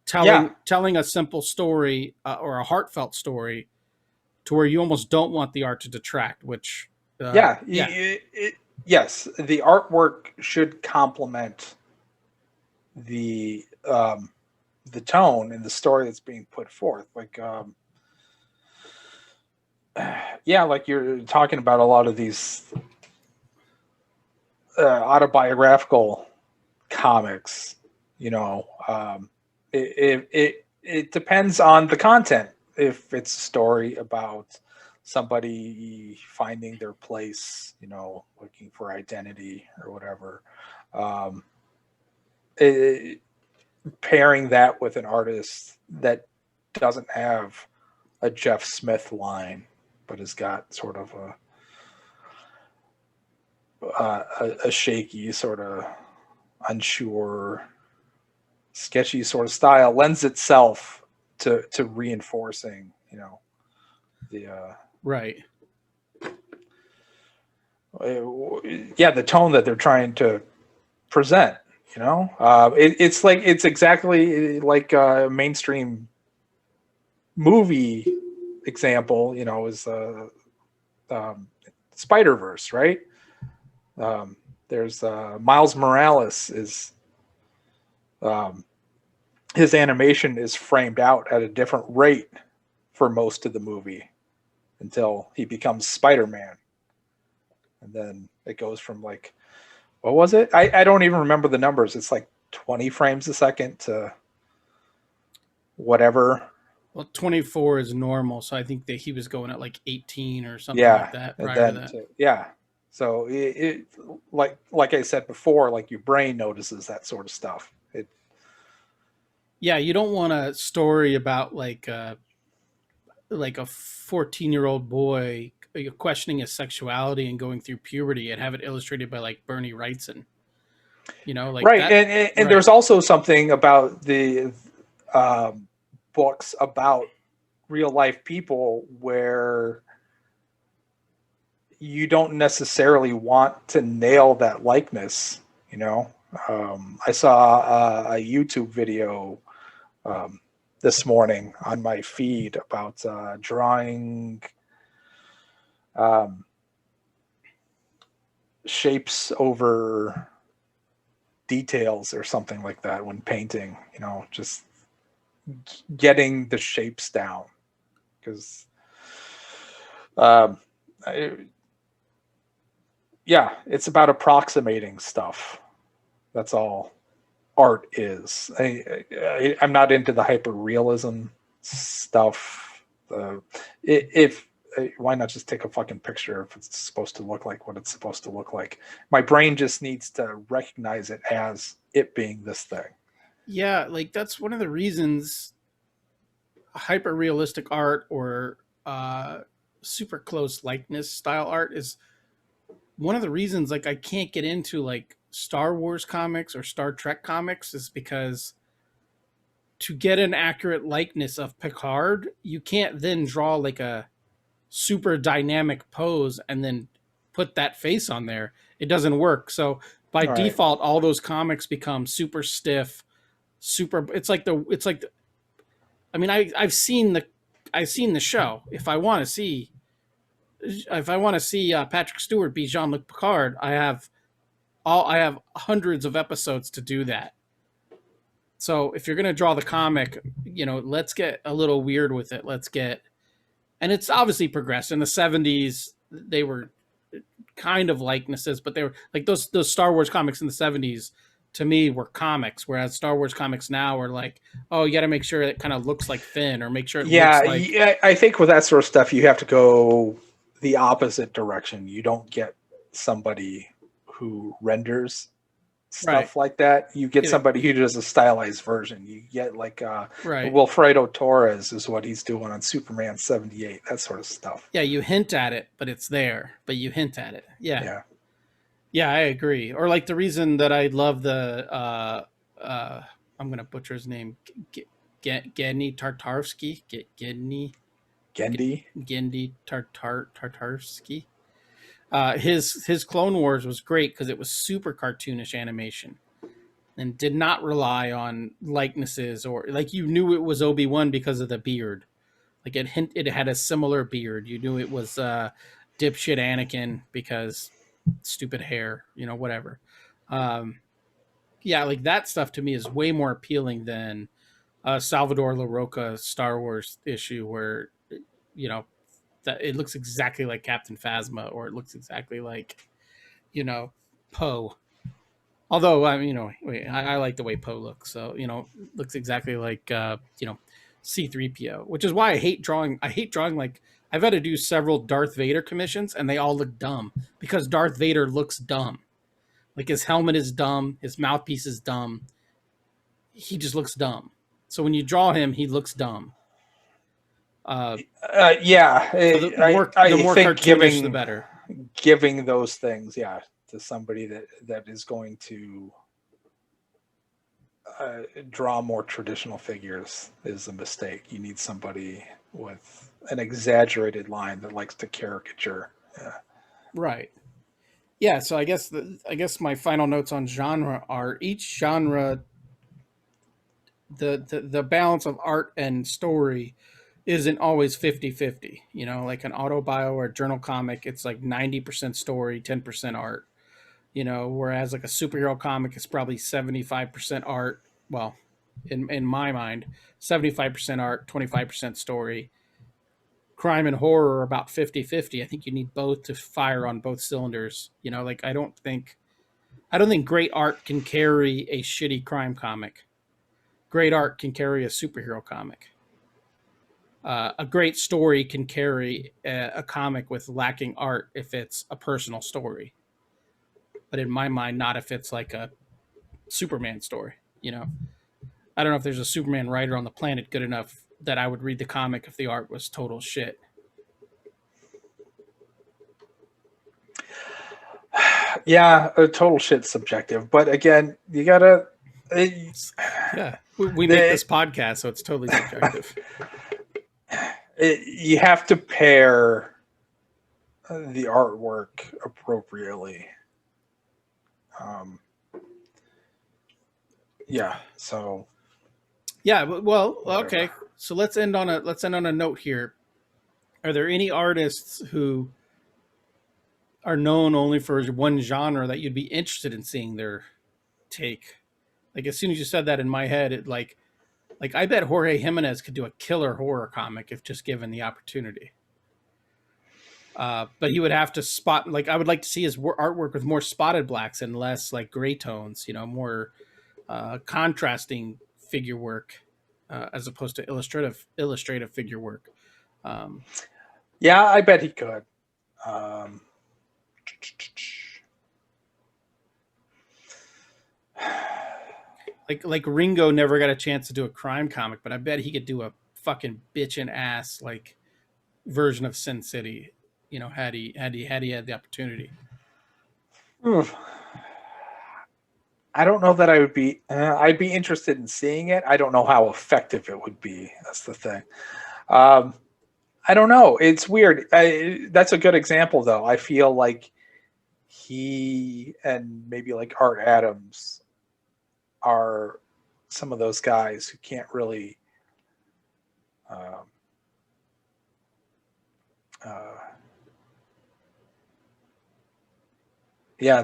telling a simple story or a heartfelt story to where you almost don't want the art to detract, which yes, the artwork should complement the tone and the story that's being put forth. Like like you're talking about a lot of these autobiographical comics, it depends on the content. If it's a story about somebody finding their place, looking for identity or whatever, pairing that with an artist that doesn't have a Jeff Smith line, but has got sort of a shaky, sort of unsure, sketchy sort of style, lends itself to reinforcing, the right. The tone that they're trying to present. You know, it's exactly like a mainstream movie example. You know, is Spider-Verse, right? There's Miles Morales is his animation is framed out at a different rate for most of the movie until he becomes Spider-Man, and then it goes from like, what was it? I don't even remember the numbers. It's like 20 frames a second to whatever. Well, 24 is normal, so I think that he was going at like 18 or something Yeah, like that and prior to then that. yeah. So it like I said before, like your brain notices that sort of stuff. Yeah, you don't want a story about like a 14-year-old boy questioning his sexuality and going through puberty and have it illustrated by like Bernie Wrightson. You know, like Right, that. and Right. there's also something about the books about real life people where you don't necessarily want to nail that likeness. You know, I saw a YouTube video this morning on my feed about drawing shapes over details or something like that when painting. You know, just getting the shapes down, because yeah, it's about approximating stuff. That's all art is. I'm not into the hyper realism stuff. If why not just take a fucking picture if it's supposed to look like what it's supposed to look like? My brain just needs to recognize it as it being this thing. Yeah, like that's one of the reasons hyper realistic art or super close likeness style art is one of the reasons like I can't get into like Star Wars comics or Star Trek comics, is because to get an accurate likeness of Picard, you can't then draw like a super dynamic pose and then put that face on there. It doesn't work. So by Right. default, all those comics become super stiff, super. I mean, I've seen the show. If I want to see Patrick Stewart be Jean-Luc Picard, I have hundreds of episodes to do that. So if you're gonna draw the comic, let's get a little weird with it. And it's obviously progressed. In the 70s, they were kind of likenesses, but they were like those Star Wars comics in the 70s to me were comics, whereas Star Wars comics now are like, oh, you got to make sure it kind of looks like Finn, or make sure it looks like. Yeah, I think with that sort of stuff, you have to go the opposite direction. You don't get somebody who renders stuff like that. You get somebody who does a stylized version. You get like Wilfredo Torres is what he's doing on Superman 78, that sort of stuff. Yeah, you hint at it, but it's there. But you hint at it. Yeah, I agree. Or like the reason that I love the I'm gonna butcher his name, Gendy Tartarsky, Gendy Tartarsky. His Clone Wars was great because it was super cartoonish animation and did not rely on likenesses, or like you knew it was Obi-Wan because of the beard. Like it had a similar beard. You knew it was dipshit Anakin because stupid hair, whatever. Yeah, like that stuff to me is way more appealing than Salvador LaRocca Star Wars issue where that it looks exactly like Captain Phasma, or it looks exactly like Poe. Although I like the way Poe looks, so looks exactly like C-3PO, which is why I hate drawing. Like I've had to do several Darth Vader commissions, and they all look dumb because Darth Vader looks dumb. Like his helmet is dumb, his mouthpiece is dumb. He just looks dumb. So when you draw him, he looks dumb. Yeah, So the more think cartoonish, the better. Giving those things, to somebody that is going to draw more traditional figures is a mistake. You need somebody with an exaggerated line that likes to caricature. Right. Yeah, so I guess my final notes on genre are each genre, the balance of art and story isn't always 50-50. Like an autobio or a journal comic, it's like 90% story, 10% art. Whereas like a superhero comic is probably 75% art. Well, in my mind, 75% art, 25% story. Crime and horror are about 50-50. I think you need both to fire on both cylinders. Like I don't think great art can carry a shitty crime comic. Great art can carry a superhero comic. A great story can carry a comic with lacking art if it's a personal story. But in my mind, not if it's like a Superman story. I don't know if there's a Superman writer on the planet good enough that I would read the comic if the art was total shit. Yeah, a total shit's subjective. But again, you gotta. Yeah, we make this podcast, so it's totally subjective. You have to pair the artwork appropriately. Yeah. So. Yeah. Well. Okay. So let's end on a note here. Are there any artists who are known only for one genre that you'd be interested in seeing their take? Like as soon as you said that in my head, it like I bet Jorge Jimenez could do a killer horror comic if just given the opportunity. But he would have to spot, like I would like to see his artwork with more spotted blacks and less like gray tones, more contrasting figure work as opposed to illustrative figure work. Yeah, I bet he could. Like Ringo never got a chance to do a crime comic, but I bet he could do a fucking bitchin' ass like version of Sin City. Had he had the opportunity. I don't know that I would be. I'd be interested in seeing it. I don't know how effective it would be. That's the thing. I don't know. It's weird. That's a good example, though. I feel like he and maybe like Art Adams are some of those guys who can't really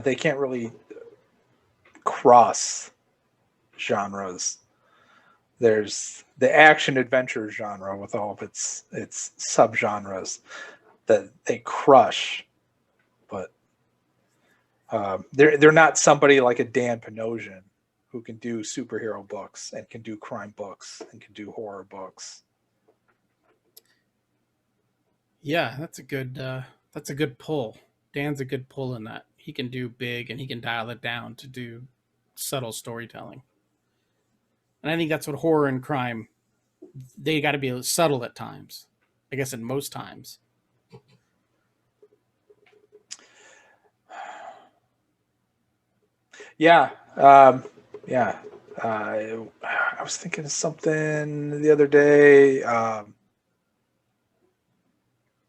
they can't really cross genres. There's the action adventure genre with all of its subgenres that they crush, but they're not somebody like a Dan Panosian who can do superhero books and can do crime books and can do horror books. Yeah, that's a good pull. Dan's a good pull in that. He can do big and he can dial it down to do subtle storytelling. And I think that's what horror and crime, they got to be subtle at times. I guess in most times. Yeah. I was thinking of something the other day.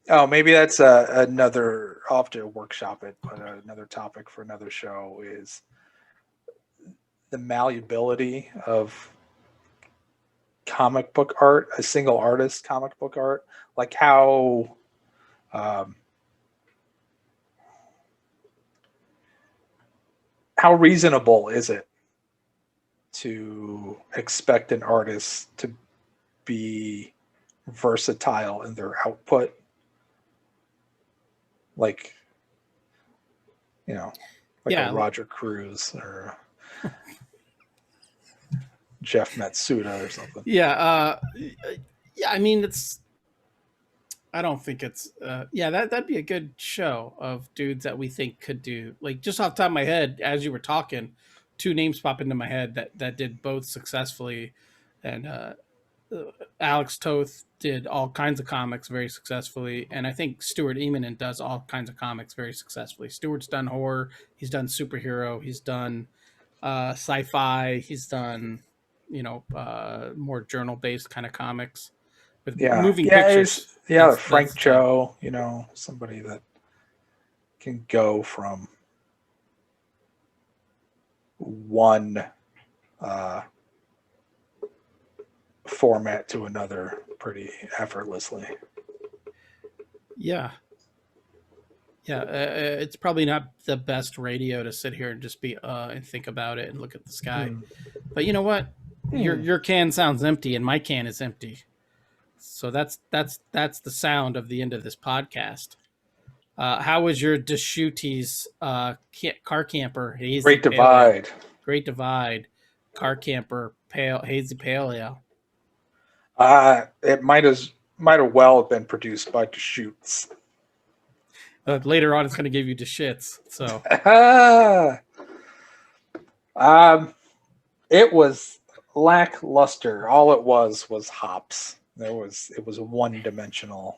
Maybe that's another. I'll have to workshop it, but another topic for another show is the malleability of comic book art, a single artist comic book art, like how reasonable is it to expect an artist to be versatile in their output? Like, a Roger Cruz or Jeff Matsuda or something. Yeah. I mean, I don't think it's, that'd be a good show of dudes that we think could do, like, just off the top of my head, as you were talking, two names pop into my head that did both successfully. And Alex Toth did all kinds of comics very successfully. And I think Stuart Eminem does all kinds of comics very successfully. Stuart's done horror. He's done superhero. He's done sci-fi. He's done, more journal-based kind of comics with moving pictures. Frank Cho, somebody that can go from one format to another pretty effortlessly. Yeah. Yeah, it's probably not the best radio to sit here and just be and think about it and look at the sky. But you know what? Your can sounds empty, and my can is empty. So that's the sound of the end of this podcast. How was your Deschutes car camper hazy Great pale Divide. ale? Great Divide car camper hazy pale ale. It might have well been produced by Deschutes. Later on, it's going to give you the shits. So, it was lackluster. All it was hops. It was one dimensional.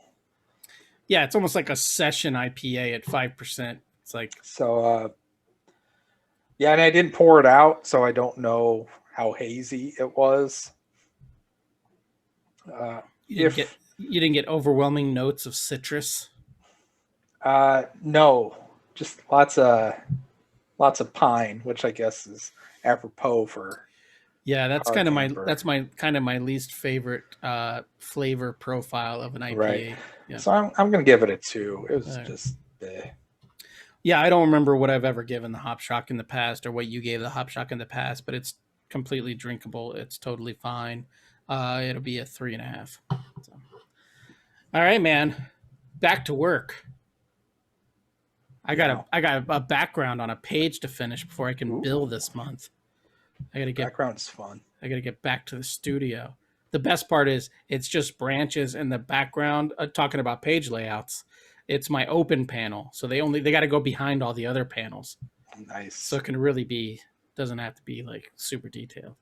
Yeah, it's almost like a session IPA at 5%. It's like so. Yeah, and I didn't pour it out, so I don't know how hazy it was. you didn't get overwhelming notes of citrus. No, just lots of pine, which I guess is apropos for. Yeah, that's kind of my least favorite flavor profile of an IPA. Right. Yeah. So I'm gonna give it a 2. It was just. Yeah, I don't remember what I've ever given the Hop Shock in the past or what you gave the Hop Shock in the past, but it's completely drinkable. It's totally fine. It'll be a 3.5. So. All right, man. Back to work. I got a background on a page to finish before I can bill this month. Background's fun. I got to get back to the studio. The best part is it's just branches in the background. Talking about page layouts, it's my open panel, so they got to go behind all the other panels. Nice. So it can really doesn't have to be like super detailed.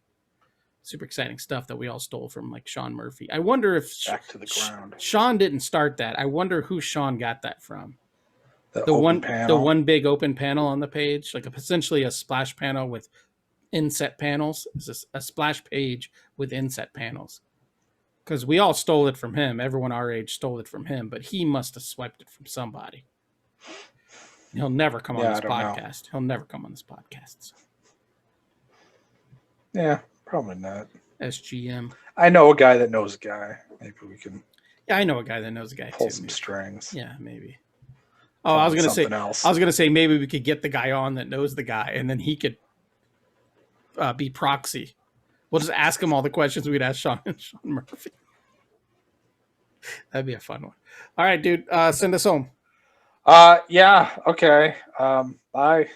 Super exciting stuff that we all stole from like Sean Murphy. I wonder if back to the ground. Sean didn't start that. I wonder who Sean got that from. The one big open panel on the page, like essentially a splash panel with inset panels. It's a splash page with inset panels. Because we all stole it from him. Everyone our age stole it from him, but he must have swiped it from somebody. He'll never come on this podcast. He'll never come on this podcast. So. Yeah, probably not. SGM. I know a guy that knows a guy. Maybe we can. Yeah, I know a guy that knows a guy pull too. Some strings. Yeah, maybe. Oh, I was gonna say maybe we could get the guy on that knows the guy, and then he could be proxy. We'll just ask him all the questions we'd ask Sean Murphy. That'd be a fun one. All right, dude. Send us home. Yeah. Okay. Bye.